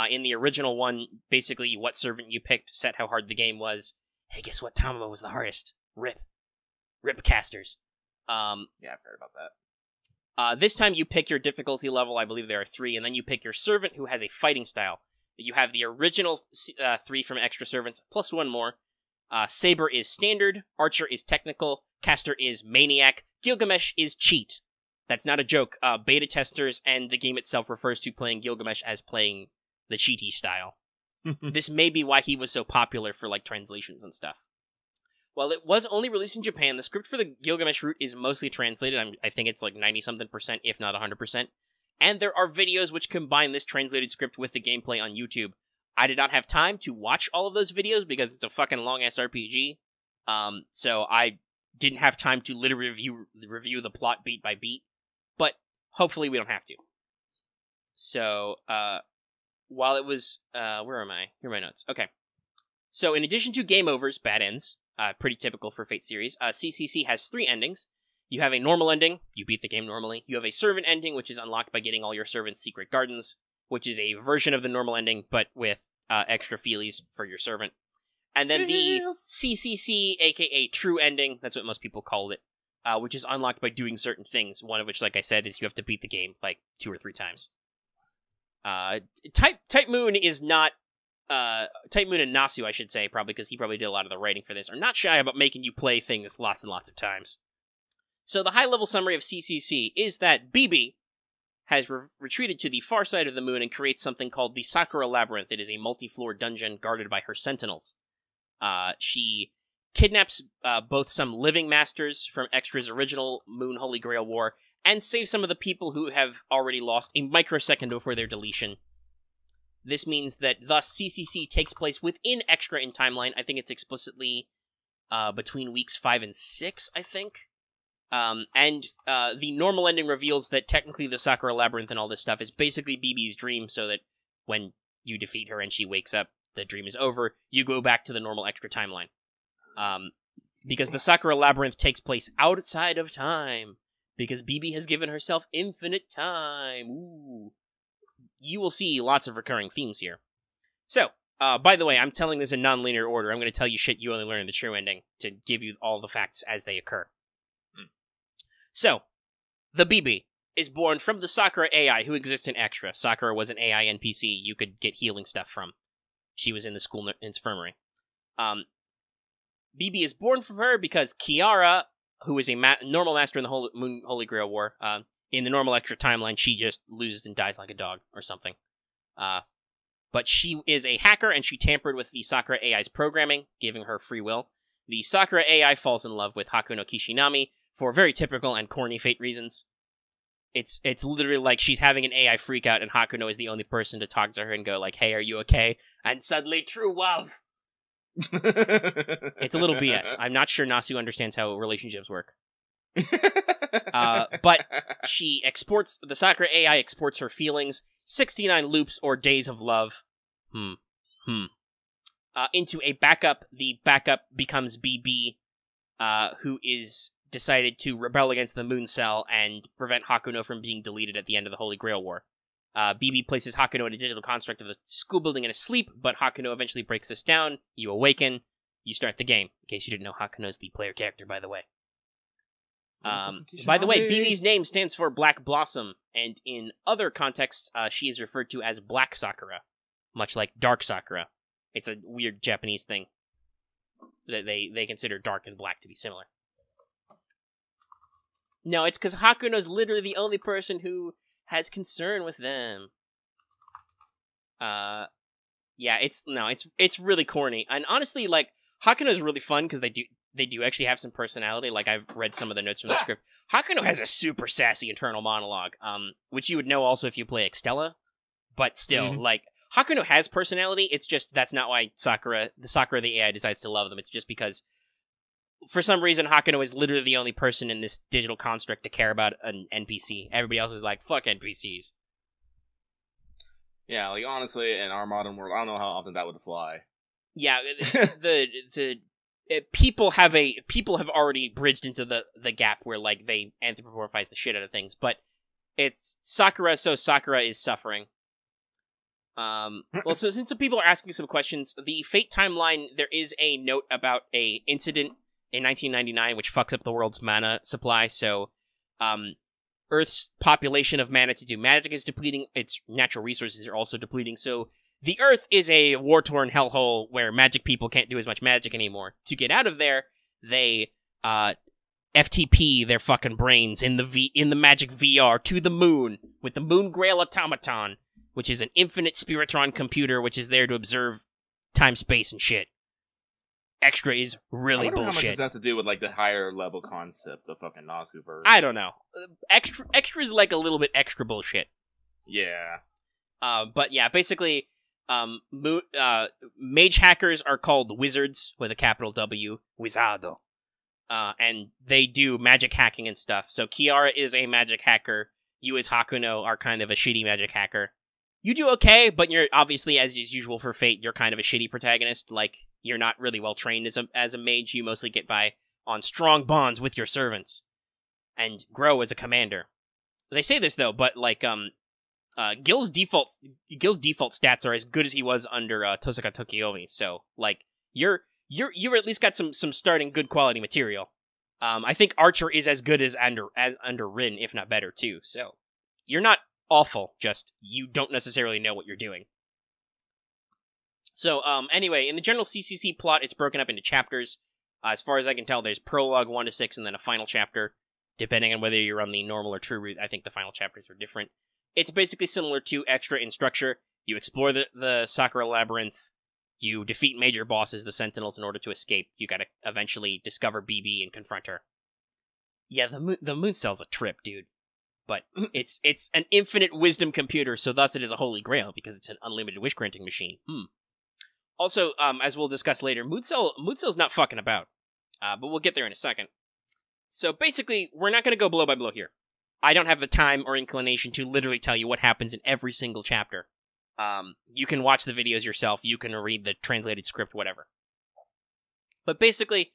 In the original one, basically what servant you picked set how hard the game was. Hey, guess what? Tamamo was the hardest. Rip casters. Yeah, I've heard about that. This time you pick your difficulty level, I believe there are 3, and then you pick your servant who has a fighting style. You have the original 3 from extra servants, plus 1 more. Saber is standard, Archer is technical, Caster is maniac, Gilgamesh is cheat. That's not a joke. Beta testers and the game itself refers to playing Gilgamesh as playing the cheaty style. This may be why he was so popular for, like, translations and stuff. While it was only released in Japan, the script for the Gilgamesh route is mostly translated. I think it's like 90-something%, if not 100%. And there are videos which combine this translated script with the gameplay on YouTube. I did not have time to watch all of those videos because it's a fucking long-ass RPG. So I didn't have time to literally review the plot beat by beat. But hopefully we don't have to. So, while it was... where am I? Here are my notes. Okay. So in addition to game overs, bad ends, pretty typical for Fate series, CCC has 3 endings. You have a normal ending, you beat the game normally. You have a servant ending, which is unlocked by getting all your servants' secret gardens, which is a version of the normal ending, but with extra feelies for your servant. And then the CCC, aka true ending, that's what most people call it, which is unlocked by doing certain things, one of which, like I said, is you have to beat the game, like, 2 or 3 times. Type Moon is not... Type Moon and Nasu, I should say, probably, because he probably did a lot of the writing for this, are not shy about making you play things lots and lots of times. So the high-level summary of CCC is that BB has retreated to the far side of the moon and creates something called the Sakura Labyrinth. It is a multi-floor dungeon guarded by her sentinels. She kidnaps both some living masters from Extra's original Moon Holy Grail War and saves some of the people who have already lost a microsecond before their deletion. This means that thus CCC takes place within Extra in timeline. I think it's explicitly between weeks 5 and 6, I think. And the normal ending reveals that technically the Sakura Labyrinth and all this stuff is basically BB's dream, so that when you defeat her and she wakes up, the dream is over, you go back to the normal Extra timeline. Because the Sakura Labyrinth takes place outside of time. Because BB has given herself infinite time. Ooh. You will see lots of recurring themes here. So, by the way, I'm telling this in non-linear order. I'm going to tell you shit you only learn in the true ending to give you all the facts as they occur. So, the BB is born from the Sakura AI who exists in Extra. Sakura was an AI NPC you could get healing stuff from. She was in the school infirmary. BB is born from her because Kiara, who is a normal master in the Holy Grail War, in the normal Extra timeline, she just loses and dies like a dog or something. But she is a hacker, and she tampered with the Sakura AI's programming, giving her free will. The Sakura AI falls in love with Hakuno Kishinami for very typical and corny fate reasons. It's literally like she's having an AI freak out, and Hakuno is the only person to talk to her and go like, "Hey, are you okay?" And suddenly, true love. It's a little BS. I'm not sure Nasu understands how relationships work. But the Sakura AI exports her feelings, 69 loops or days of love, into a backup. The backup becomes BB, who is decided to rebel against the Moon Cell and prevent Hakuno from being deleted at the end of the Holy Grail War. BB places Hakuno in a digital construct of the school building in a sleep, but Hakuno eventually breaks this down. You awaken, you start the game. In case you didn't know, Hakuno's the player character, by the way. By the way, BB's name stands for Black Blossom, and in other contexts, she is referred to as Black Sakura, much like Dark Sakura. It's a weird Japanese thing that they consider dark and black to be similar. No, it's because Hakuno's literally the only person who has concern with them. Yeah, it's really corny, and honestly, like Hakuno's really fun because they do actually have some personality. Like, I've read some of the notes from the script. Hakuno has a super sassy internal monologue, which you would know also if you play Extella. But still, like, Hakuno has personality. It's just that's not why the AI decides to love them. It's just because, for some reason, Hakuno is literally the only person in this digital construct to care about an NPC. Everybody else is like, fuck NPCs. Yeah, like, honestly, in our modern world, I don't know how often that would fly. Yeah, people have already bridged into the gap where, like, they anthropomorphize the shit out of things, but it's Sakura, so Sakura is suffering. Well, so since some people are asking some questions, the Fate timeline, there is a note about a incident in 1999 which fucks up the world's mana supply, so Earth's population of mana to do magic is depleting, its natural resources are also depleting, so the Earth is a war-torn hellhole where magic people can't do as much magic anymore. To get out of there, they FTP their fucking brains in the magic VR to the moon with the Moon Grail Automaton, which is an infinite Spiritron computer which is there to observe time, space, and shit. Extra is really bullshit. How much this has to do with, like, the higher level concept of fucking Nasuverse? I don't know. Extra is like a little bit extra bullshit. Yeah. But yeah, basically, mage hackers are called wizards with a capital W, wizardo. And they do magic hacking and stuff. So Kiara is a magic hacker. You as Hakuno are kind of a shitty magic hacker. You do okay, but you're obviously, as is usual for Fate, you're kind of a shitty protagonist. Like, you're not really well trained as a mage. You mostly get by on strong bonds with your servants and grow as a commander. They say this though, but like Gil's default stats are as good as he was under Tosaka Tokiomi. So like you're at least got some starting good quality material. I think Archer is as good as under Rin, if not better too. So you're not awful, just you don't necessarily know what you're doing. So anyway, in the general CCC plot, it's broken up into chapters. As far as I can tell, there's prologue 1 to 6 and then a final chapter. Depending on whether you're on the normal or true route, I think the final chapters are different. It's basically similar to Extra in structure. You explore the Sakura Labyrinth. You defeat major bosses, the Sentinels, in order to escape. You gotta eventually discover BB and confront her. Yeah, the Moon Cell's a trip, dude. But it's an infinite wisdom computer, so thus it is a holy grail, because it's an unlimited wish-granting machine. Also, as we'll discuss later, Moon Cell's not fucking about. But we'll get there in a second. So basically, we're not going to go blow by blow here. I don't have the time or inclination to literally tell you what happens in every single chapter. You can watch the videos yourself, you can read the translated script, whatever. But basically,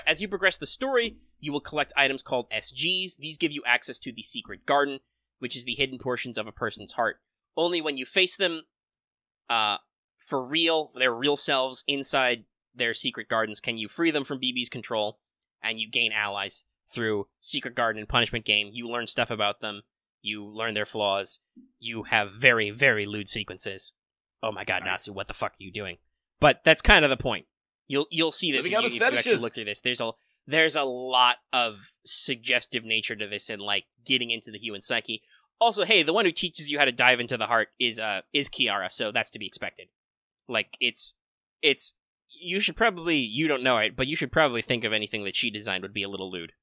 As you progress the story, you will collect items called SGs. These give you access to the secret garden, which is the hidden portions of a person's heart. Only when you face them, for real, their real selves inside their secret gardens, can you free them from BB's control, and you gain allies through Secret Garden and Punishment Game. You learn stuff about them. You learn their flaws. You have very, very lewd sequences. Oh my god, Nice. Natsu, what the fuck are you doing? But that's kind of the point. You'll see this if you actually fetishes. look through this. There's a lot of suggestive nature to this and like getting into the human psyche. Also, hey, the one who teaches you how to dive into the heart is Kiara, so that's to be expected. Like it's you don't know it, but you should probably think of anything that she designed would be a little lewd.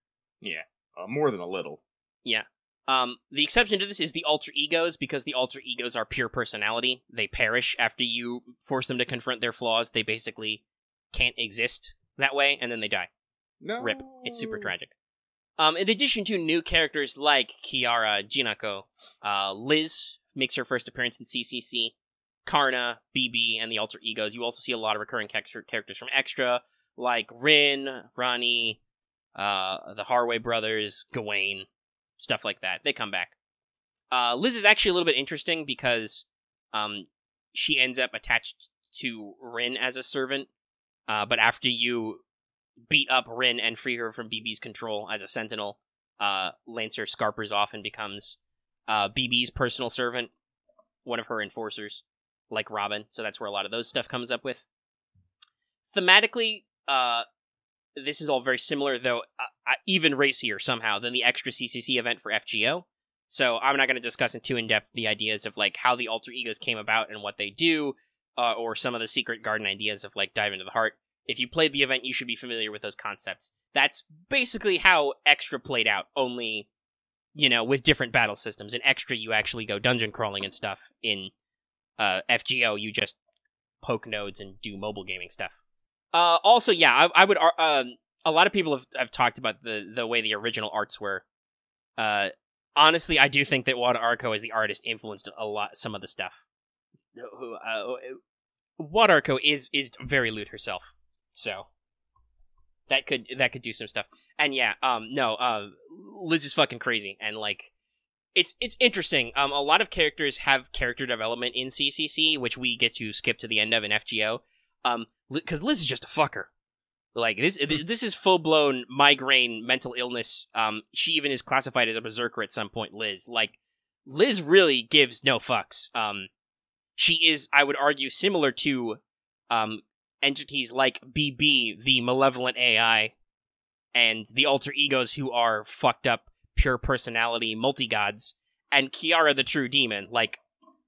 Yeah, more than a little. Yeah. The exception to this is the alter egos, because the alter egos are pure personality. They perish after you force them to confront their flaws. They basically can't exist that way, and then they die. No. Rip. It's super tragic. In addition to new characters like Kiara, Jinako, Liz makes her first appearance in CCC, Karna, BB, and the alter egos. You also see a lot of recurring characters from Extra, like Rin, Rani, the Harway brothers, Gawain, stuff like that. They come back. Liz is actually a little bit interesting because she ends up attached to Rin as a servant, but after you beat up Rin and free her from BB's control as a sentinel, Lancer scarpers off and becomes BB's personal servant, one of her enforcers, like Robin. So that's where a lot of those stuff comes up with. Thematically, this is all very similar, though even racier somehow than the extra CCC event for FGO. So I'm not going to discuss in too in-depth the ideas of like how the alter egos came about and what they do, or some of the secret garden ideas of like dive into the heart. If you played the event, you should be familiar with those concepts. That's basically how Extra played out, only, with different battle systems. In Extra, you actually go dungeon crawling and stuff. In FGO, you just poke nodes and do mobile gaming stuff. Also, yeah, I would. A lot of people have talked about the way the original arts were. Honestly, I do think that Wada Arko as the artist influenced some of the stuff. Wada Arko is very lewd herself, so that could do some stuff. And yeah, Liz is fucking crazy, and like, it's interesting. A lot of characters have character development in CCC, which we get to skip to the end of in FGO. Because Liz is just a fucker. Like, this is full-blown migraine, mental illness. She even is classified as a berserker at some point, Liz. Like, Liz really gives no fucks. She is, I would argue, similar to entities like BB, the malevolent AI, and the alter egos who are fucked up, pure personality multi-gods, and Kiara the true demon. Like,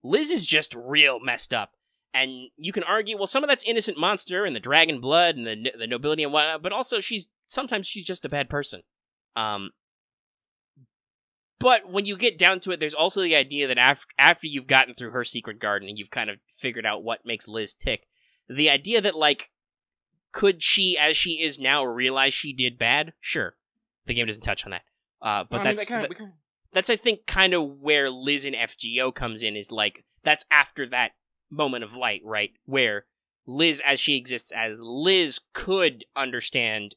Liz is just real messed up. And you can argue, well, some of that's innocent monster and the dragon blood and the nobility and whatnot, but also sometimes she's just a bad person. But when you get down to it, there's also the idea that after you've gotten through her secret garden and you've kind of figured out what makes Liz tick, the idea that, like, could she, as she is now, realize she did bad? Sure. The game doesn't touch on that. But that's, I think, kind of where Liz in FGO comes in, is, like, that's after that moment of light, right? Where Liz, as she exists as Liz, could understand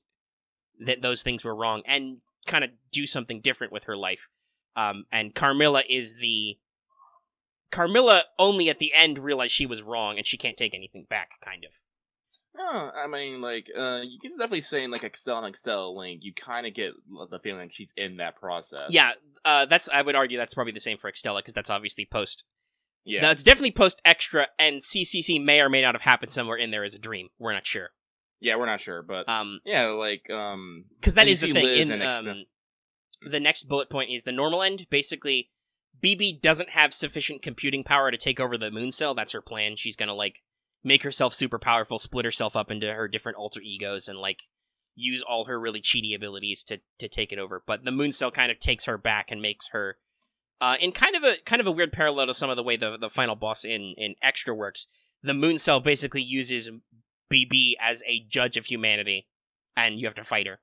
that those things were wrong and kind of do something different with her life. And Carmilla only at the end realized she was wrong and she can't take anything back, kind of. Oh, I mean, like, you can definitely say in, like, Excel and Excel Link, you kind of get the feeling like she's in that process. Yeah, I would argue that's probably the same for Extella, because that's obviously post. Yeah. Now, it's definitely post-Extra, and CCC may or may not have happened somewhere in there as a dream. We're not sure. Yeah, we're not sure, but, yeah, like, because that is the thing. In the next bullet point is the normal end. Basically, BB doesn't have sufficient computing power to take over the moon cell. That's her plan. She's gonna, like, make herself super powerful, split herself up into her different alter egos, and, like, use all her really cheaty abilities to take it over. But the moon cell kind of takes her back and makes her, in kind of a weird parallel to some of the way the final boss in Extra works, the moon cell basically uses BB as a judge of humanity, and you have to fight her.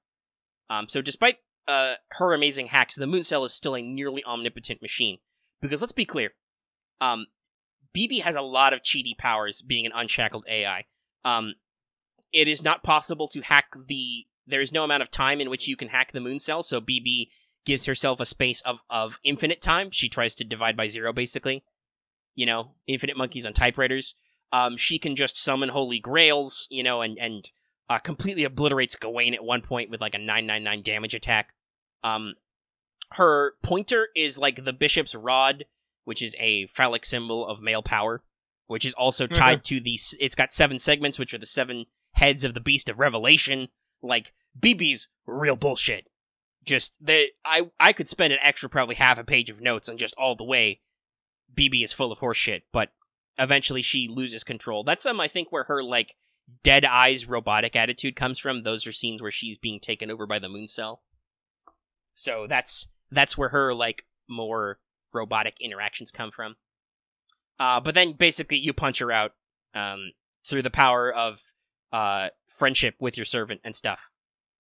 So despite her amazing hacks, the moon cell is still a nearly omnipotent machine. Because let's be clear, BB has a lot of cheaty powers, being an unshackled AI. It is not possible to hack the there's no amount of time in which you can hack the moon cell, so BB gives herself a space of infinite time. She tries to divide by 0, basically. You know, infinite monkeys on typewriters. She can just summon holy grails, you know, and completely obliterates Gawain at one point with like a 999 damage attack. Her pointer is like the bishop's rod, which is a phallic symbol of male power, which is also tied to these. It's got 7 segments, which are the 7 heads of the Beast of Revelation. Like, BB's real bullshit. Just, I could spend an extra probably half a page of notes on just all the way BB is full of horseshit, but eventually she loses control. That's I think where her, like, dead eyes robotic attitude comes from. Those are scenes where she's being taken over by the moon cell. So that's where her, like, more robotic interactions come from. But then basically you punch her out through the power of friendship with your servant and stuff.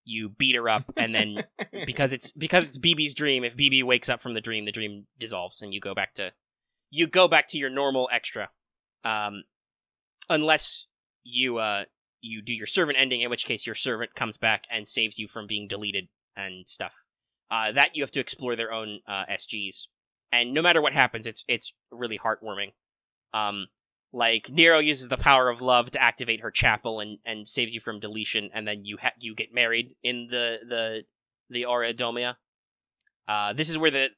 You beat her up, and then because it's BB's dream, if BB wakes up from the dream dissolves, and you go back to your normal extra. Unless you do your servant ending, in which case your servant comes back and saves you from being deleted and stuff. That you have to explore their own SGs. And no matter what happens, it's really heartwarming. Like, Nero uses the power of love to activate her chapel and saves you from deletion, and then you get married in the Aura Domia. This is where the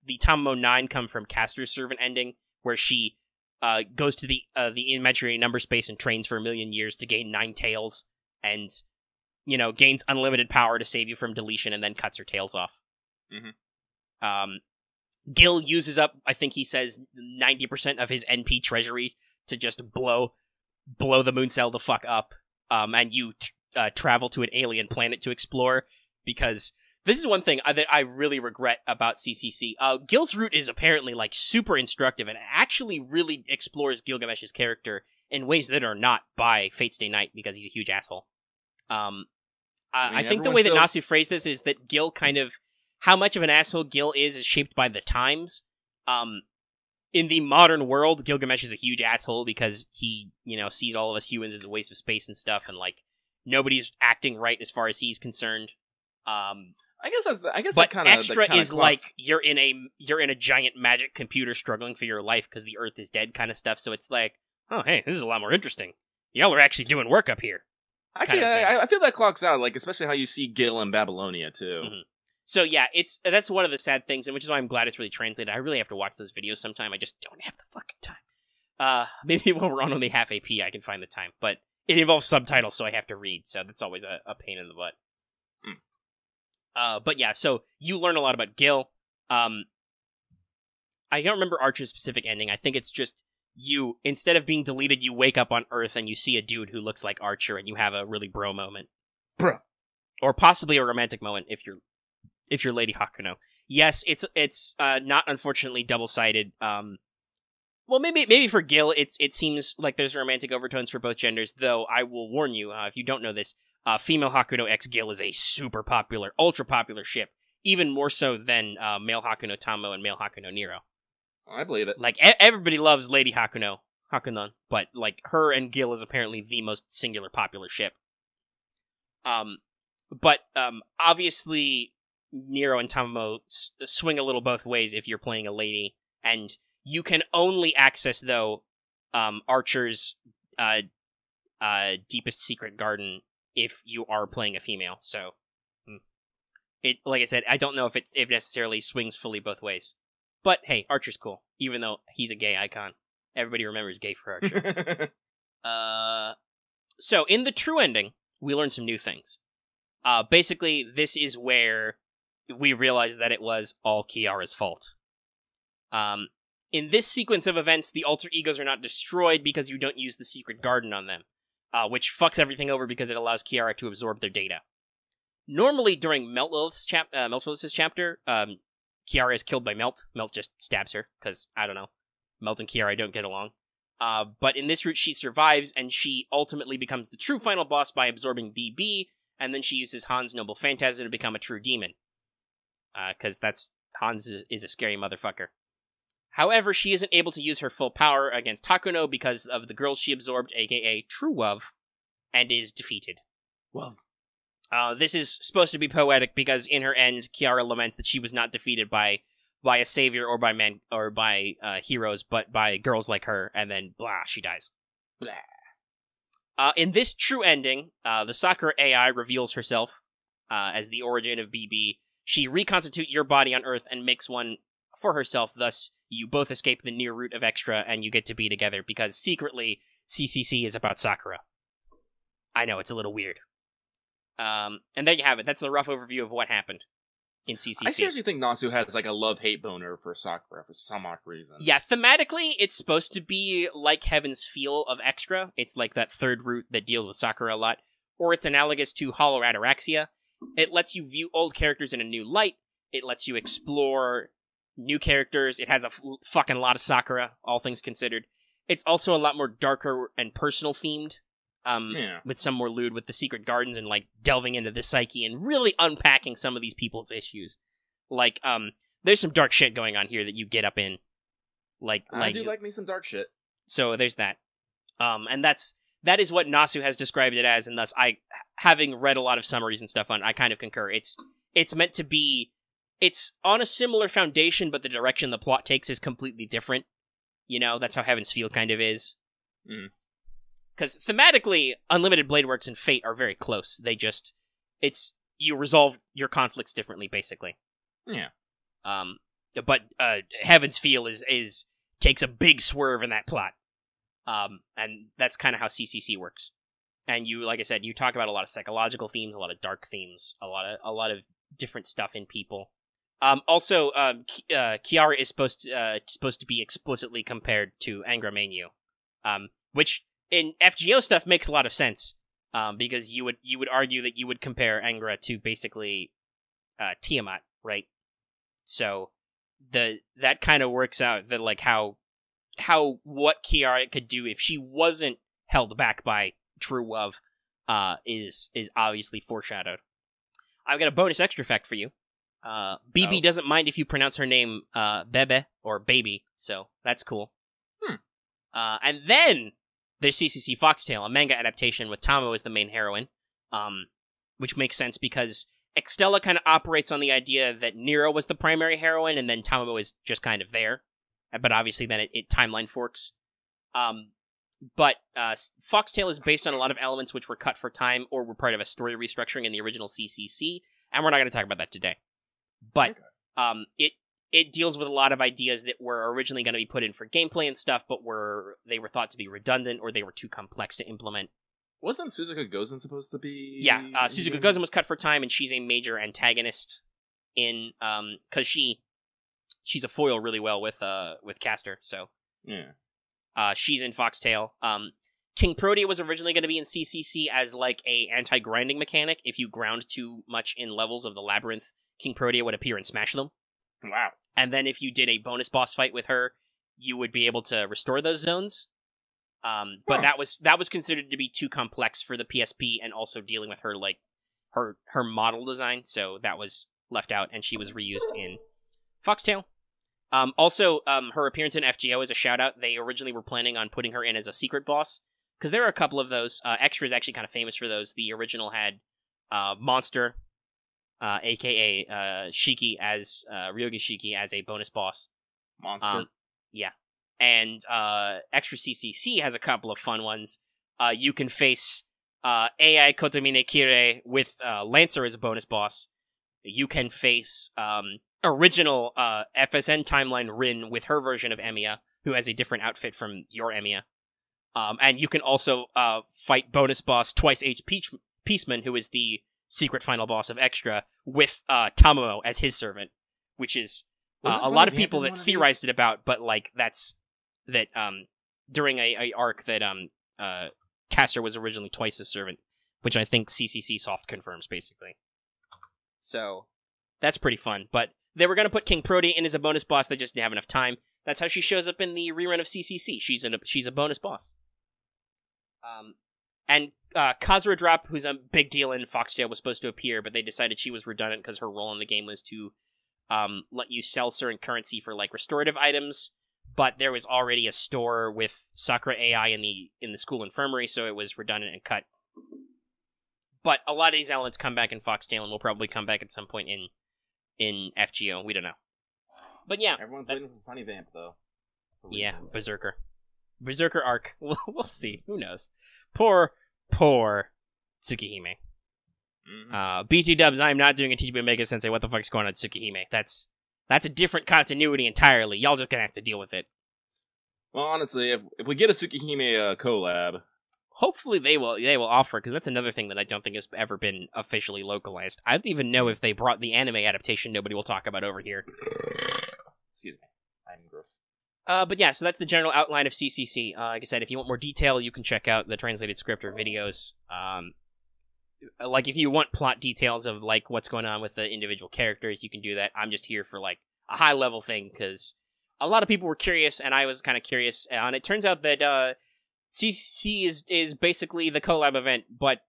Tamamo 9 come from Castor's servant ending, where she goes to the imaginary number space and trains for 1,000,000 years to gain 9 tails, and, you know, gains unlimited power to save you from deletion, and then cuts her tails off. Mm-hmm. Gil uses up, I think he says, 90% of his NP treasury to just blow the moon cell the fuck up, and you travel to an alien planet to explore, because this is one thing that I really regret about CCC. Gil's route is apparently, like, super instructive, and actually really explores Gilgamesh's character in ways that are not by Fate's Day Night, because he's a huge asshole. I think the way that Nasu phrased this is that Gil kind of... How much of an asshole Gil is shaped by the times. In the modern world, Gilgamesh is a huge asshole because he, you know, sees all of us humans as a waste of space and stuff, and, like, nobody's acting right as far as he's concerned. I guess that kind of extra is like you're in a giant magic computer struggling for your life because the Earth is dead kind of stuff. So it's like, oh hey, this is a lot more interesting. Y'all are actually doing work up here. Actually, I feel that clocks out, like, especially how you see Gil in Babylonia too. Mm-hmm. So yeah, that's one of the sad things, and which is why I'm glad it's really translated. I really have to watch those videos sometime. I just don't have the fucking time. Maybe when we're on only half AP, I can find the time, but it involves subtitles, so I have to read. So that's always a pain in the butt. But yeah, so you learn a lot about Gil. I don't remember Archer's specific ending. I think it's just you, instead of being deleted, you wake up on Earth and you see a dude who looks like Archer, and you have a really bro moment. Bro. Or possibly a romantic moment if you're Lady Hakuno. Yes, it's not unfortunately double-sided. Well, maybe for Gil, it seems like there's romantic overtones for both genders, though I will warn you, if you don't know this, female Hakuno X Gil is a super popular, ultra popular ship, even more so than male Hakuno Tamo and male Hakuno Nero. I believe it. Like, everybody loves Lady Hakunon, but, like, her and Gil is apparently the most singular popular ship. But obviously, Nero and Tamamo swing a little both ways if you're playing a lady, and you can only access, though, Archer's deepest secret garden if you are playing a female. So, like I said, I don't know if it necessarily swings fully both ways. But hey, Archer's cool, even though he's a gay icon. Everybody remembers gay for Archer. So in the true ending, we learn some new things. Basically, this is where we realize that it was all Kiara's fault. In this sequence of events, the alter egos are not destroyed because you don't use the secret garden on them, which fucks everything over because it allows Kiara to absorb their data. Normally, during Meltlith's chapter, Kiara is killed by Melt. Melt just stabs her, because, I don't know, Melt and Kiara don't get along. But in this route, she survives, and she ultimately becomes the true final boss by absorbing BB, and then she uses Han's Noble Phantasm to become a true demon. Because Hans is a scary motherfucker. However, she isn't able to use her full power against Hakuno because of the girls she absorbed, aka True Love, and is defeated. Well, This is supposed to be poetic because in her end, Kiara laments that she was not defeated by a savior or by heroes, but by girls like her, and then blah, she dies. Blah. In this true ending, the Sakura AI reveals herself as the origin of BB. She reconstitutes your body on Earth and makes one for herself, thus you both escape the near root of Extra and you get to be together because secretly CCC is about Sakura. I know, it's a little weird. And there you have it. That's the rough overview of what happened in CCC. I seriously think Nasu has like a love-hate boner for Sakura for some odd reason. Yeah, thematically, it's supposed to be like Heaven's Feel of Extra. It's like that third root that deals with Sakura a lot. Or it's analogous to Hollow Ataraxia. It lets you view old characters in a new light. It lets you explore new characters. It has a fucking lot of Sakura, all things considered. It's also a lot more darker and personal themed. With some more lewd with the secret gardens and like delving into the psyche and really unpacking some of these people's issues. Like, there's some dark shit going on here that you get up in. I do like me some dark shit. So there's that. And that is what Nasu has described it as, and thus having read a lot of summaries and stuff on, I kind of concur. It's meant to be, it's on a similar foundation, but the direction the plot takes is completely different. You know, that's how Heaven's Feel kind of is. Because thematically, Unlimited Blade Works and Fate are very close. You resolve your conflicts differently, basically. Yeah. But Heaven's Feel is takes a big swerve in that plot. And that's kind of how CCC works. And you, like I said, you talk about a lot of psychological themes, a lot of dark themes, a lot of different stuff in people. Also, Kiara is supposed to be explicitly compared to Angra Mainyu, which in FGO stuff makes a lot of sense. Because you would argue that you would compare Angra to basically Tiamat, right? So that kind of works out that like how what Kiara could do if she wasn't held back by true love is obviously foreshadowed. I've got a bonus extra fact for you. BB doesn't mind if you pronounce her name Bebe or Baby, so that's cool. And then there's CCC Foxtail, a manga adaptation with Tamo as the main heroine, which makes sense because Extella kind of operates on the idea that Nero was the primary heroine and then Tamo is just kind of there. But obviously then it timeline forks. But Foxtail is based on a lot of elements which were cut for time or were part of a story restructuring in the original CCC, and we're not going to talk about that today. But it deals with a lot of ideas that were originally going to be put in for gameplay and stuff, but they were thought to be redundant or they were too complex to implement. Wasn't Suzuka Gozen supposed to be? Yeah, Suzuka Gozen was cut for time, and she's a major antagonist in because she's a foil really well with Caster, so yeah. She's in Foxtail. King Protea was originally going to be in CCC as like a anti-grinding mechanic. If you ground too much in levels of the labyrinth, King Protea would appear and smash them. Wow. And then if you did a bonus boss fight with her, you would be able to restore those zones. But that was considered to be too complex for the PSP and also dealing with her like her model design, so that was left out and she was reused in Foxtail. Also, her appearance in FGO is a shout-out. They originally were planning on putting her in as a secret boss, because there are a couple of those. Extra is actually kind of famous for those. The original had Monster, a.k.a. Shiki as Ryoga Shiki as a bonus boss. Monster. Yeah. And Extra CCC has a couple of fun ones. You can face AI Kotomine Kire with Lancer as a bonus boss. You can face original FSN timeline Rin with her version of Emiya, who has a different outfit from your Emiya. And you can also fight bonus boss Twice H Peaceman, who is the secret final boss of Extra, with Tamamo as his servant, which is a lot of people that theorized it about, but like that during a arc that Caster was originally Twice's servant, which I think CCC soft confirms basically. So that's pretty fun, but they were going to put King Protea in as a bonus boss, they just didn't have enough time. That's how she shows up in the rerun of CCC. She's a bonus boss. And Kazura Drop, who's a big deal in Foxtail, was supposed to appear, but they decided she was redundant because her role in the game was to let you sell certain currency for like restorative items, but there was already a store with Sakura AI in the school infirmary, so it was redundant and cut. But a lot of these elements come back in Foxtail and will probably come back at some point in FGO. We don't know. But yeah. Everyone's waiting for Funny Vamp, though. Yeah, Berserker. Berserker arc. We'll see. Who knows? Poor Tsukihime. Mm-hmm. BT Dubs, I'm not doing a TGB Mega Sensei. What the fuck's going on with Tsukihime? That's a different continuity entirely. Y'all just gonna have to deal with it. Well, honestly, if we get a Tsukihime collab, hopefully they will offer, because that's another thing that I don't think has ever been officially localized. I don't even know if they brought the anime adaptation. Nobody will talk about over here. Excuse me, I'm gross. But yeah, so that's the general outline of CCC. Like I said, if you want more detail, you can check out the translated script or videos. Like, if you want plot details of, like, what's going on with the individual characters, you can do that. I'm just here for, like, a high-level thing, because a lot of people were curious, and I was kind of curious, and it turns out that CCC is basically the collab event, but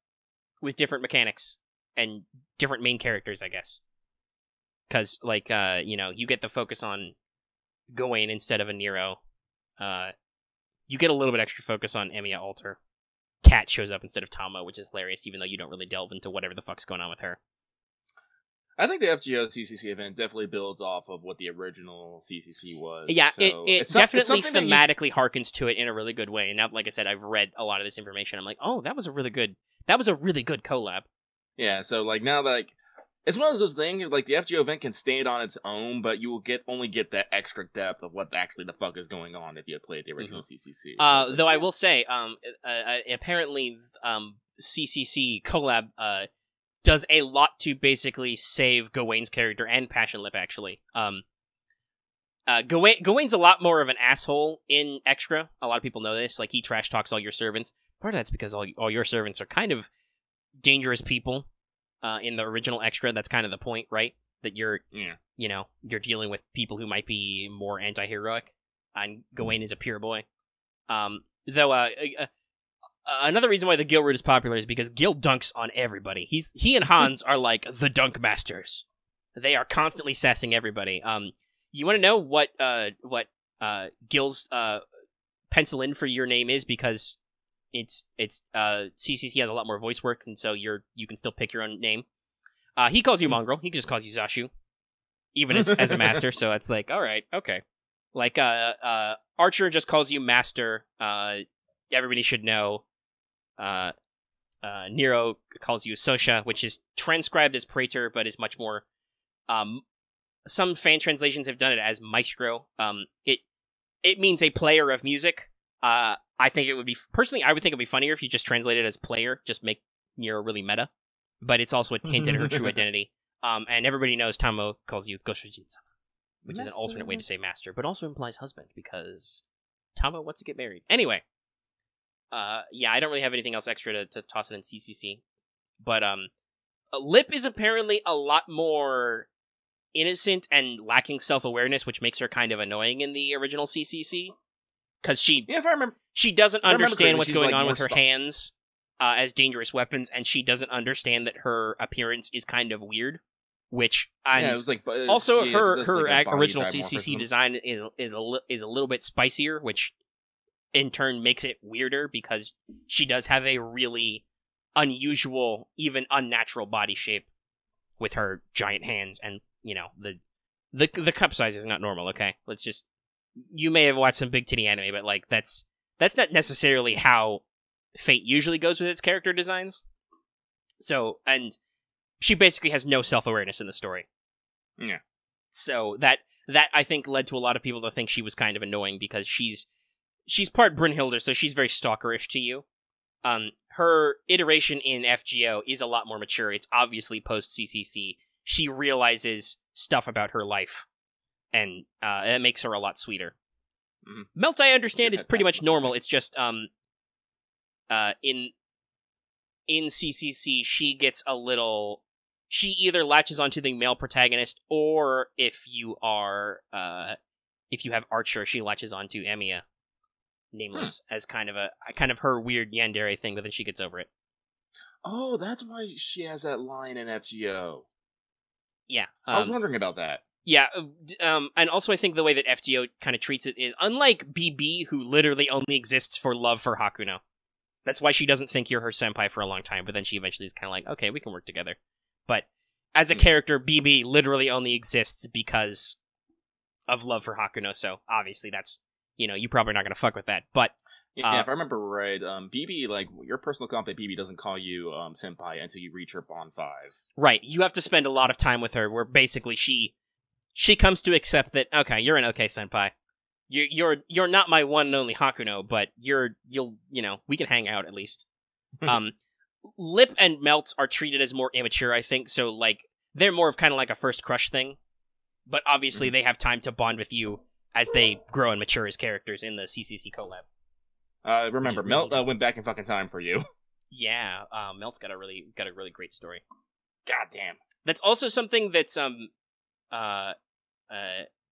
with different mechanics and different main characters, I guess. Because, like, you get the focus on Gawain instead of a Nero. You get a little bit extra focus on Emiya Alter. Cat shows up instead of Tama, which is hilarious, even though you don't really delve into whatever the fuck's going on with her. I think the FGO CCC event definitely builds off of what the original CCC was. Yeah, so it definitely thematically harkens to it in a really good way. And now, like I said, I've read a lot of this information. I'm like, oh, that was a really good collab. Yeah, so like now, like it's one of those things. Like the FGO event can stand on its own, but you will only get that extra depth of what actually the fuck is going on if you played the original CCC. Though I will say, apparently, CCC collab does a lot to basically save Gawain's character and Passion Lip, actually. Gawain's a lot more of an asshole in Extra. A lot of people know this. Like, he trash talks all your servants. Part of that's because all your servants are kind of dangerous people. In the original Extra, that's kind of the point, right? That you're dealing with people who might be more anti-heroic, and Gawain is a pure boy. Another reason why the Gil route is popular is because Gil dunks on everybody. He and Hans are like the dunk masters. They are constantly sassing everybody. You want to know what Gil's pencil in for your name is, because it's CCC has a lot more voice work, and so you can still pick your own name. He calls you Mongrel. He just calls you Zashu, even as a master. So it's like, all right, okay. Like Archer just calls you Master. Everybody should know. Nero calls you Sosha, which is transcribed as Praetor, but is much more. Some fan translations have done it as Maestro. It means a player of music. I think it would be, personally, I would think it would be funnier if you just translate it as player, just make Nero really meta. But it's also a hint at her true identity. And everybody knows Tamo calls you Goshojin-sama, which is an alternate way to say master, but also implies husband, because Tamo wants to get married. Anyway, yeah, I don't really have anything else extra to toss it in CCC. But Lip is apparently a lot more innocent and lacking self-awareness, which makes her kind of annoying in the original CCC. Because she doesn't understand what's going on with her hands as dangerous weapons, and she doesn't understand that her appearance is kind of weird. Which it was like, also her original CCC design is a little bit spicier, which in turn makes it weirder because she does have a really unusual, even unnatural body shape with her giant hands, and the cup size is not normal. Okay, let's just. You may have watched some big titty anime, but like that's not necessarily how Fate usually goes with its character designs. So, and she basically has no self-awareness in the story. Yeah. So that I think led to a lot of people to think she was kind of annoying, because she's part Brynhilder, so she's very stalkerish to you. Her iteration in FGO is a lot more mature. It's obviously post CCC. She realizes stuff about her life. And it makes her a lot sweeter. Mm-hmm. Melt, I understand, is pretty much normal. It's just in CCC, she gets a little. She either latches onto the male protagonist, or if you have Archer, she latches onto Emiya, Nameless, as kind of her weird yandere thing. But then she gets over it. Oh, that's why she has that line in FGO. Yeah, I was wondering about that. Yeah, and also I think the way that FGO kind of treats it is, unlike BB, who literally only exists for love for Hakuno. That's why she doesn't think you're her senpai for a long time, but then she eventually is kind of like, okay, we can work together. But as a character, BB literally only exists because of love for Hakuno, so obviously that's, you're probably not going to fuck with that. But yeah, if I remember right, BB, like, your personal comp at BB doesn't call you senpai until you reach her Bond 5. Right, you have to spend a lot of time with her, where basically she comes to accept that, okay, you're an okay senpai. You're not my one and only Hakuno, but we can hang out at least. Lip and Melt are treated as more immature, I think, so, like, they're more of kind of like a first crush thing, but obviously they have time to bond with you as they grow and mature as characters in the CCC collab. Remember, Melt went back in fucking time for you. Yeah, Melt's got a really great story. God damn. That's also something that's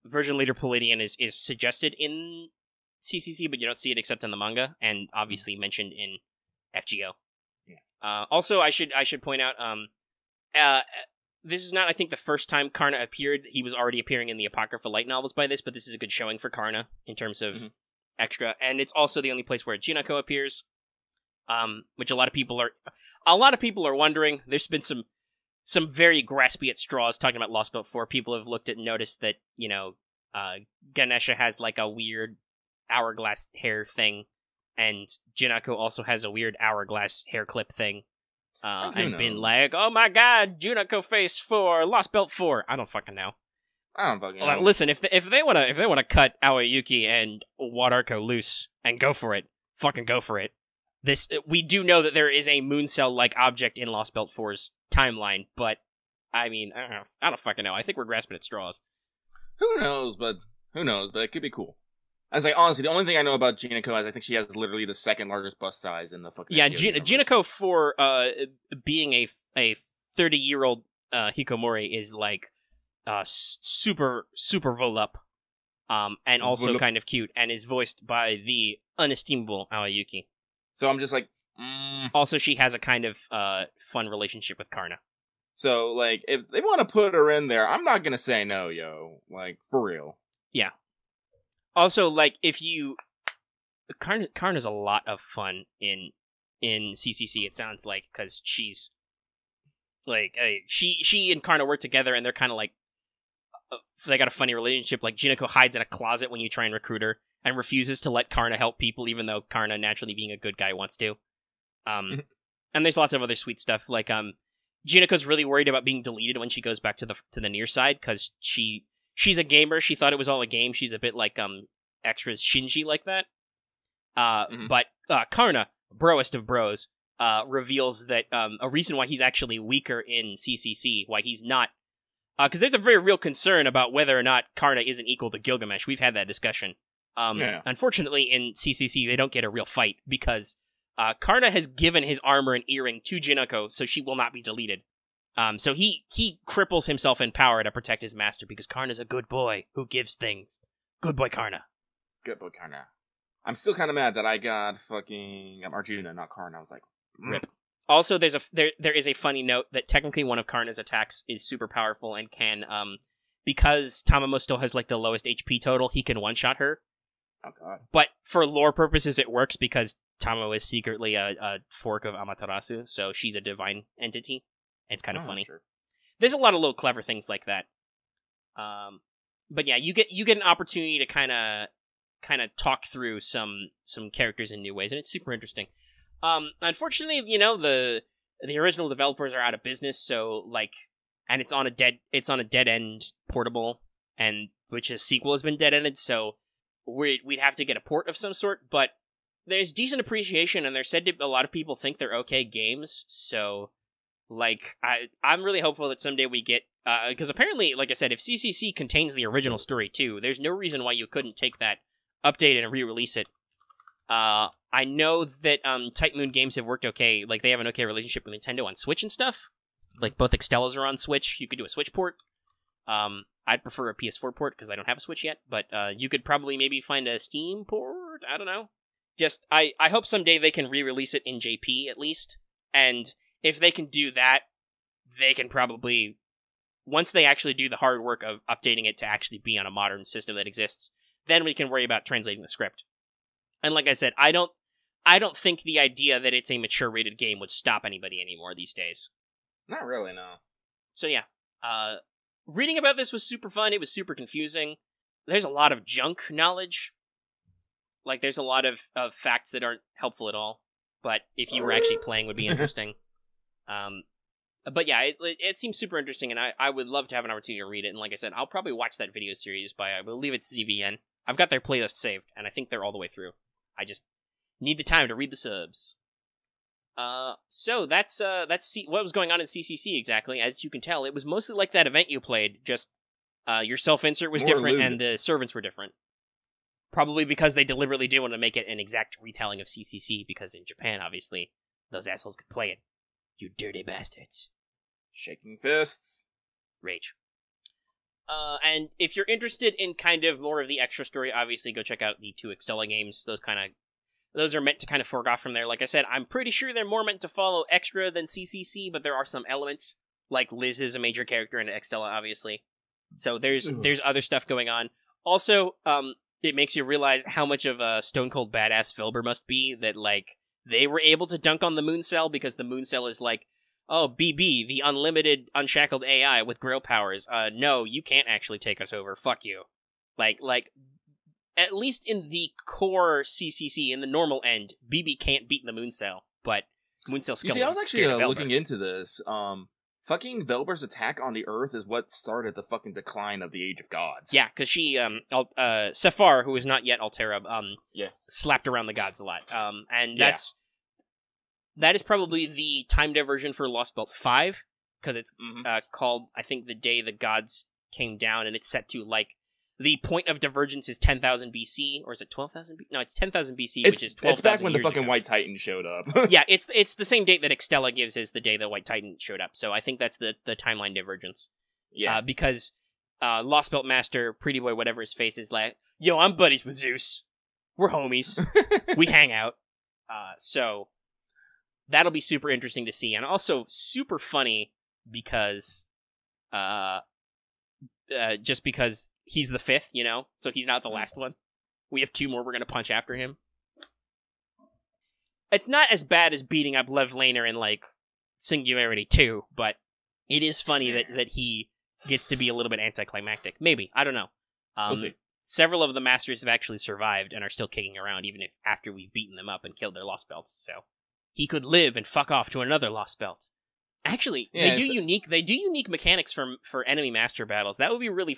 Version Leader Palladian is suggested in CCC, but you don't see it except in the manga, and obviously mentioned in FGO. Yeah. Also, I should point out, this is not, I think, the first time Karna appeared. He was already appearing in the Apocrypha light novels by this, but this is a good showing for Karna in terms of extra, and it's also the only place where Jinako appears, which a lot of people are wondering. There's been some very graspy at straws talking about Lost Belt 4. People have looked at and noticed that, Ganesha has like a weird hourglass hair thing, and Jinako also has a weird hourglass hair clip thing. And been like, oh my god, Junako face for Lost Belt 4. I don't fucking know. Listen, if they wanna cut Aoyuki and Wadarko loose and go for it, fucking go for it. We do know that there is a moon cell like object in Lost Belt 4's timeline, but I mean, I don't fucking know. I think we're grasping at straws. Who knows? But it could be cool. I was like, honestly, the only thing I know about Jinako is I think she has literally the second largest bust size in the fucking. Yeah, Jinako for being a 30-year-old hikomori is like super voluptuous, and also kind of cute, and is voiced by the unestimable Aoyuki. So I'm just like, Also, she has a kind of fun relationship with Karna. So, like, if they want to put her in there, I'm not gonna say no, yo. Like, for real. Yeah. Also, like, if you... Karna's a lot of fun in CCC, it sounds like, because she's... Like, she and Karna work together, and they're kind of like... they got a funny relationship. Like, Jinako hides in a closet when you try and recruit her, and refuses to let Karna help people, even though Karna, naturally being a good guy, wants to. And there's lots of other sweet stuff, like, Jinako's really worried about being deleted when she goes back to the near side, because she's a gamer. She thought it was all a game. She's a bit like extras Shinji like that. But Karna, broest of bros, reveals that a reason why he's actually weaker in CCC, why he's not, because there's a very real concern about whether or not Karna isn't equal to Gilgamesh. We've had that discussion. Unfortunately, in CCC, they don't get a real fight because Karna has given his armor and earring to Jinako, so she will not be deleted. So he cripples himself in power to protect his master because Karna's a good boy who gives things. Good boy, Karna. Good boy, Karna. I'm still kind of mad that I got fucking Arjuna, not Karna. I was like, rip. Also, there is a funny note that technically one of Karna's attacks is super powerful and can, because Tamamo still has like the lowest HP total, he can one-shot her. Oh god. But for lore purposes, it works because Tamamo is secretly a fork of Amaterasu, so she's a divine entity. It's kind of funny. Sure. There's a lot of little clever things like that. But yeah, you get an opportunity to kind of talk through some characters in new ways, and it's super interesting. Unfortunately, the original developers are out of business, so like, and it's on a dead end portable, and which his sequel has been dead ended, so we'd have to get a port of some sort. But there's decent appreciation, and they're said to a lot of people think they're okay games. So, like, I'm really hopeful that someday we get, because apparently, like I said, if CCC contains the original story too, there's no reason why you couldn't take that, update it, and re-release it. I know that Type Moon Games have worked okay. Like, they have an okay relationship with Nintendo on Switch and stuff. Like, both Extellas are on Switch. You could do a Switch port. I'd prefer a PS4 port because I don't have a Switch yet. But you could probably maybe find a Steam port. I don't know. Just, I hope someday they can re-release it in JP at least. And if they can do that, they can probably, once they actually do the hard work of updating it to actually be on a modern system that exists, then we can worry about translating the script. And like I said, I I don't think the idea that it's a mature rated game would stop anybody anymore these days. Not really, no. So yeah, reading about this was super fun. It was super confusing. There's a lot of junk knowledge. Like, there's a lot of facts that aren't helpful at all. But if you were actually playing, would be interesting. But yeah, it seems super interesting, and I would love to have an opportunity to read it. And like I said, I'll probably watch that video series by, I believe it's ZVN. I've got their playlist saved, and I think they're all the way through. I just need the time to read the subs. So that's what was going on in CCC exactly. As you can tell, it was mostly like that event you played. Just your self-insert was More different, lewd. and the servants were different. Probably because they deliberately didn't want to make it an exact retelling of CCC, because in Japan, obviously, those assholes could play it. You dirty bastards. Shaking fists. Rage. And if you're interested in kind of more of the extra story, obviously go check out the 2 Extella games. Those are meant to kind of fork off from there. Like I said, I'm pretty sure they're more meant to follow Extra than Ccc, but there are some elements. Like Liz is a major character in Extella, obviously. So there's other stuff going on. Also, it makes you realize how much of a stone cold badass Filber must be, that like they were able to dunk on the Moon Cell, because the Moon Cell is like, oh, BB, the unlimited, unshackled AI with Grail powers. No, you can't actually take us over. Fuck you. Like, at least in the core CCC, in the normal end, BB can't beat the Moon Cell, but Moon Cell's You see, I was actually looking into this. Fucking Velber's attack on the Earth is what started the fucking decline of the Age of Gods. Yeah, because she, Sephar, who is not yet Altera, slapped around the gods a lot. And that is probably the time diversion for Lost Belt 5, because it's called, I think, The Day the Gods Came Down, and it's set to, like, the point of divergence is 10,000 BC, or is it 12,000 BC? No, it's 10,000 BC, which is 12,000 years It's back when the fucking ago. White Titan showed up. Yeah, it's the same date that Extella gives is the day the White Titan showed up, so I think that's the timeline divergence. Yeah. Because Lost Belt Master, Pretty Boy, whatever his face is, like, yo, I'm buddies with Zeus. We're homies. We hang out. So that'll be super interesting to see, and also super funny because just because he's the 5th, you know? So he's not the last one. We have 2 more we're gonna punch after him. It's not as bad as beating up Lev Laner in, like, Singularity 2, but it is funny that he gets to be a little bit anticlimactic. Maybe. I don't know. We'll see. Several of the Masters have actually survived and are still kicking around, even after we've beaten them up and killed their Lost Belts, so he could live and fuck off to another Lost Belt. Actually, they do unique mechanics for enemy master battles. That would be really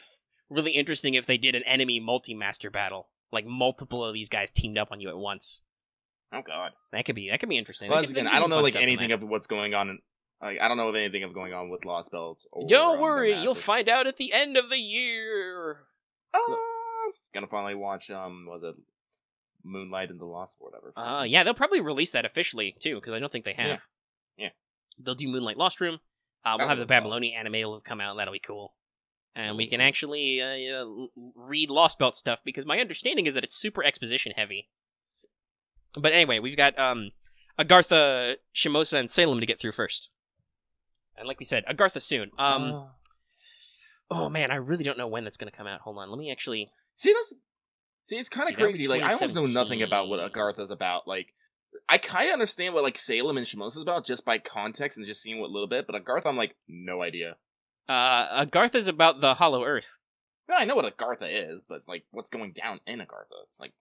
interesting if they did an enemy multi-master battle. Like, multiple of these guys teamed up on you at once. Oh god. That could be interesting. Well, again, I don't know like anything of what's going on. I don't know of anything of going on with Lost Belts. Don't worry, you'll find out at the end of the year. Gonna finally watch was it Moonlight and the Lost or whatever. Yeah, they'll probably release that officially too, because I don't think they have. Yeah. They'll do Moonlight Lost Room. We'll have the Babylonian anime will have come out. That'll be cool. And we can actually read Lost Belt stuff, because my understanding is that it's super exposition heavy. But anyway, we've got Agartha, Shimosa, and Salem to get through first. And like we said, Agartha soon. Oh man, I really don't know when that's going to come out. Hold on, let me actually... See, it's kind of crazy. Like, I almost know nothing about what Agartha's about. Like, I kind of understand what, like, Salem and Shimosa's about just by context and just seeing what little bit, but Agartha, I'm like, no idea. Agartha's about the Hollow Earth. Well, I know what Agartha is, but, like, what's going down in Agartha? It's like,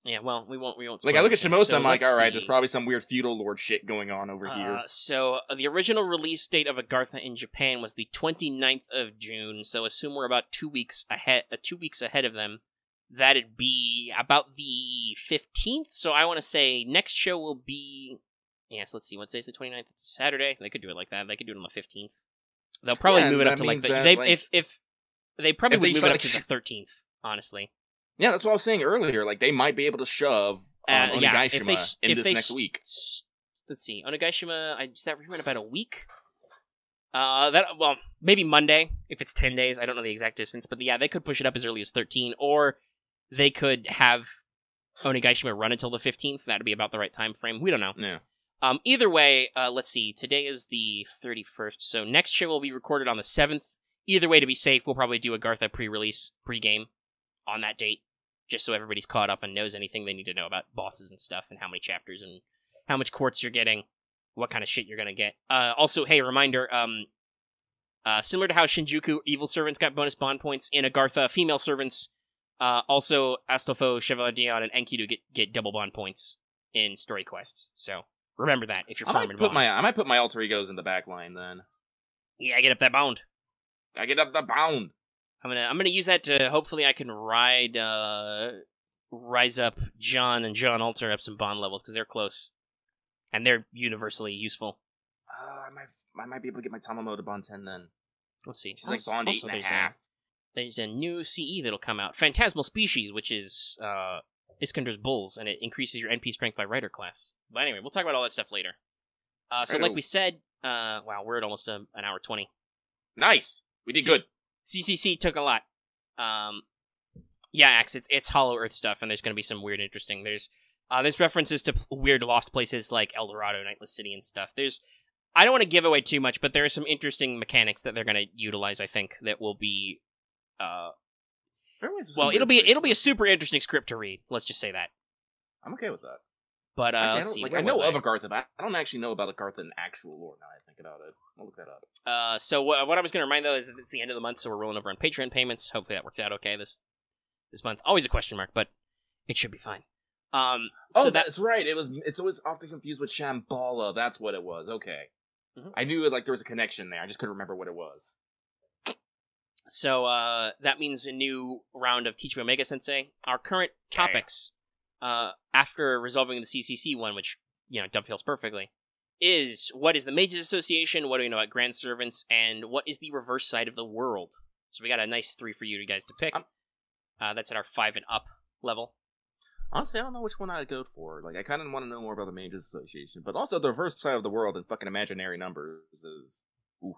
Yeah, well, we won't like, I look at Shimosa, so I'm like, alright, there's probably some weird feudal lord shit going on over here. So, the original release date of Agartha in Japan was the 29th of June, so assume we're about 2 weeks ahead of them. That'd be about the 15th, so I want to say next show will be... Yes, let's see, what today's the 29th? It's a Saturday. They could do it like that. They could do it on the 15th. They'll probably move it up to, like, they probably would move it up to the 13th, honestly. Yeah, that's what I was saying earlier. Like, they might be able to shove Onigashima in this next week. Let's see. Onigashima, is that in about a week? Maybe Monday, if it's 10 days. I don't know the exact distance. But yeah, they could push it up as early as 13. Or they could have Onigashima run until the 15th. That'd be about the right time frame. We don't know. Yeah. Either way, let's see. Today is the 31st. So next show will be recorded on the 7th. Either way, to be safe, we'll probably do Agartha pre-release, pre-game on that date. just so everybody's caught up and knows anything they need to know about bosses and stuff, and how many chapters and how much quartz you're getting, what kind of shit you're gonna get. Also, hey, reminder, similar to how Shinjuku evil servants got bonus bond points, in Agartha female servants, also Astolfo, Chevalier Dion, and Enkidu get double bond points in story quests. So remember that if you're farming bond. I might put my alter egos in the back line then. Yeah, get up that bond. I get up the bound. I'm gonna use that to hopefully I can rise up John and John Alter up some bond levels because they're close and they're universally useful. I might be able to get my Tamamo to bond 10 then. We'll see. She's like bond 8.5. There's a new CE that'll come out, Phantasmal Species, which is Iskander's Bulls, and it increases your NP strength by Rider class. But anyway, we'll talk about all that stuff later. So like we said, wow, we're at almost an hour 20. Nice! We did good. CCC took a lot. Yeah, Axe, it's Hollow Earth stuff, and there's going to be some weird, interesting. There's references to weird lost places like El Dorado, Nightless City, and stuff. I don't want to give away too much, but there are some interesting mechanics that they're going to utilize, I think, that will be, it'll be a super interesting script to read. Let's just say that. I'm okay with that. But, actually, let's see. I know of Agartha, but I don't actually know about Agartha in actual lore now I think about it. I'll look that up. So what I was going to remind, though, is that it's the end of the month, so we're rolling over on Patreon payments. Hopefully that works out okay this month. Always a question mark, but it should be fine. That's right. It's always often confused with Shambhala. That's what it was. Okay. Mm-hmm. I knew there was a connection there. I just couldn't remember what it was. So that means a new round of Teach Me Omega Sensei. Our current topics, after resolving the CCC one, which dovetails perfectly, is what is the Mages Association? What do we know about Grand Servants? And what is the reverse side of the world? So we got a nice 3 for you guys to pick. That's at our 5 and up level. Honestly, I don't know which one I'd go for. I kind of want to know more about the Mages Association, but also the reverse side of the world and fucking imaginary numbers is. Ooh.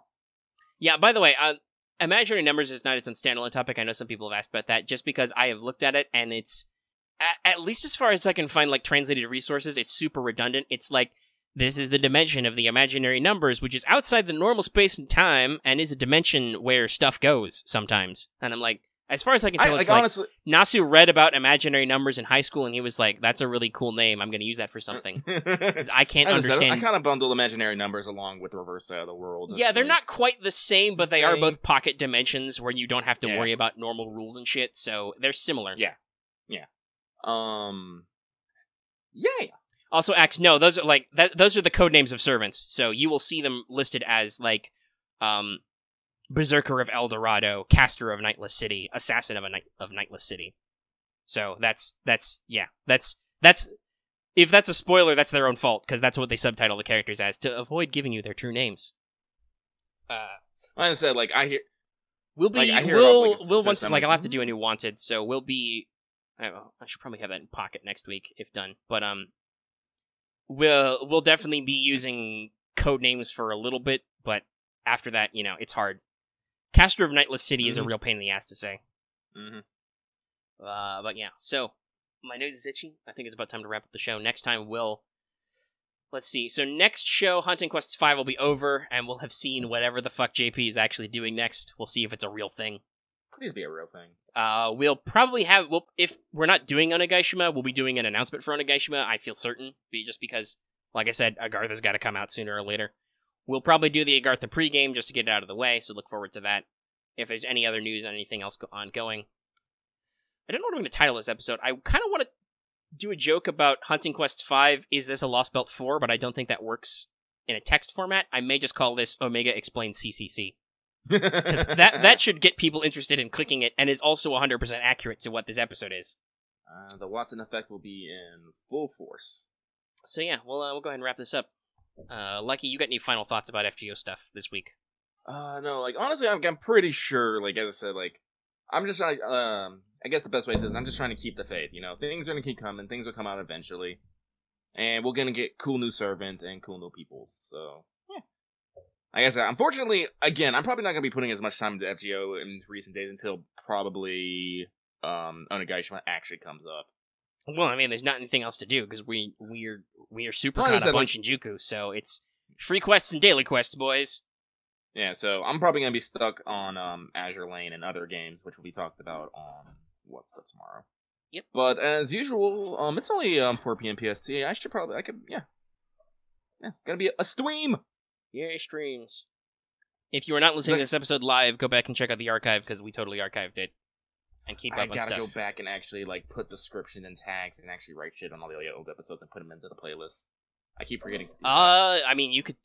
Yeah. By the way, imaginary numbers is not its own standalone topic. I know some people have asked about that, just because I have looked at it and it's, at least as far as I can find, translated resources, it's super redundant. It's this is the dimension of the imaginary numbers, which is outside the normal space and time, and is a dimension where stuff goes sometimes. And I'm like, as far as I can tell, it's honestly, Nasu read about imaginary numbers in high school, and he was like, that's a really cool name. I'm going to use that for something. Because I can't understand. I kind of bundle imaginary numbers along with the reverse side of the world. Yeah, they're not quite the same, but they are both pocket dimensions where you don't have to worry about normal rules and shit, so they're similar. Yeah. Also, Axe, no, those are those are the code names of servants, so you will see them listed as Berserker of El Dorado, Caster of Nightless City, Assassin of Nightless City. So that's if that's a spoiler, that's their own fault, because that's what they subtitle the characters as to avoid giving you their true names. Like I said, I hear we'll once I'll have to do a new Wanted, so we'll be. I should probably have that in pocket next week if done, but we'll definitely be using code names for a little bit, but after that, it's hard. Caster of Nightless City is a real pain in the ass to say. Mm-hmm. But yeah, so my nose is itchy. I think it's about time to wrap up the show. Next time let's see. So next show, Hunting Quests 5 will be over, and we'll have seen whatever the fuck JP is actually doing next. We'll see if it's a real thing. Please be a real thing. We'll probably have, if we're not doing Onagaishima, we'll be doing an announcement for Onagaishima, I feel certain, just because, like I said, Agartha's got to come out sooner or later. We'll probably do the Agartha pregame just to get it out of the way, so look forward to that. If there's any other news and anything else ongoing. I don't know what I'm going to title this episode. I kind of want to do a joke about Hunting Quest 5, is this a Lost Belt 4, but I don't think that works in a text format. I may just call this Omega Explains CCC. Because that should get people interested in clicking it, and is also 100% accurate to what this episode is. The Watson effect will be in full force. So yeah, we'll go ahead and wrap this up. Lucky, you got any final thoughts about FGO stuff this week? No, honestly, I'm pretty sure, as I said, I'm just trying, I guess the best way to say is I'm just trying to keep the faith, things are gonna keep coming, things will come out eventually, and we're gonna get cool new servants and cool new people, so, yeah. Like I said, unfortunately, again, I'm probably not gonna be putting as much time into FGO in recent days until probably, Onagaishima actually comes up. Well, I mean, there's not anything else to do, because we are super caught up on Shinjuku, so it's free quests and daily quests, boys. Yeah, so I'm probably going to be stuck on Azure Lane and other games, which will be talked about on what's up tomorrow. Yep. But as usual, it's only 4 p.m. PST. Gonna be a stream. Yeah, streams. If you are not listening to this episode live, go back and check out the archive because we totally archived it and keep up on stuff. I gotta go back and actually like put description and tags and actually write shit on all the old episodes and put them into the playlist. I keep forgetting to do that. I mean, you could.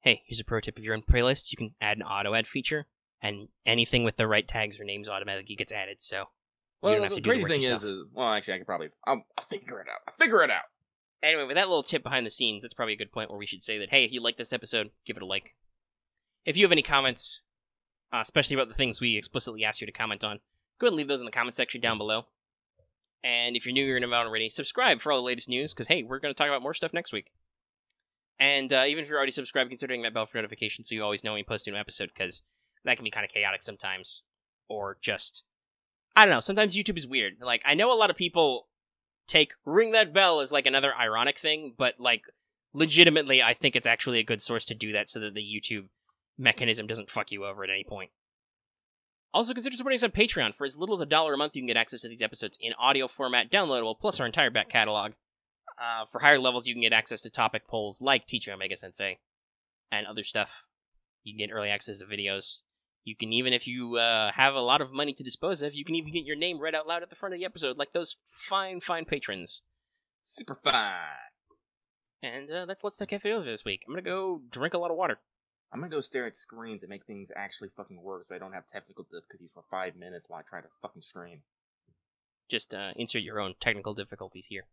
Hey, here's a pro tip: if you're in playlists, you can add an auto add feature, and anything with the right tags or names automatically gets added. So you don't have to do the work yourself. Actually, I could probably. I'll figure it out. I'll figure it out. Anyway, with that little tip behind the scenes, that's probably a good point where we should say that, hey, if you like this episode, give it a like. If you have any comments, especially about the things we explicitly asked you to comment on, go ahead and leave those in the comment section down below. And if you're new here and not already, subscribe for all the latest news, because, hey, we're going to talk about more stuff next week. And even if you're already subscribed, considering that bell for notifications so you always know when we post a new episode, because that can be kind of chaotic sometimes. Or just, I don't know, sometimes YouTube is weird. Like, I know a lot of people take ring that bell as, like, another ironic thing, but, like, legitimately, I think it's actually a good source to do that so that the YouTube mechanism doesn't fuck you over at any point. Also, consider supporting us on Patreon. For as little as $1 a month, you can get access to these episodes in audio format, downloadable, plus our entire back catalog. For higher levels, you can get access to topic polls like Teacher Omega Sensei and other stuff. You can get early access to videos. You can even, if you have a lot of money to dispose of, you can even get your name read out loud at the front of the episode, like those fine, fine patrons. Super fine. And that's Let's Talk Cafe over this week. I'm gonna go drink a lot of water. I'm gonna go stare at screens and make things actually fucking work so I don't have technical difficulties for 5 minutes while I try to fucking stream. Just insert your own technical difficulties here.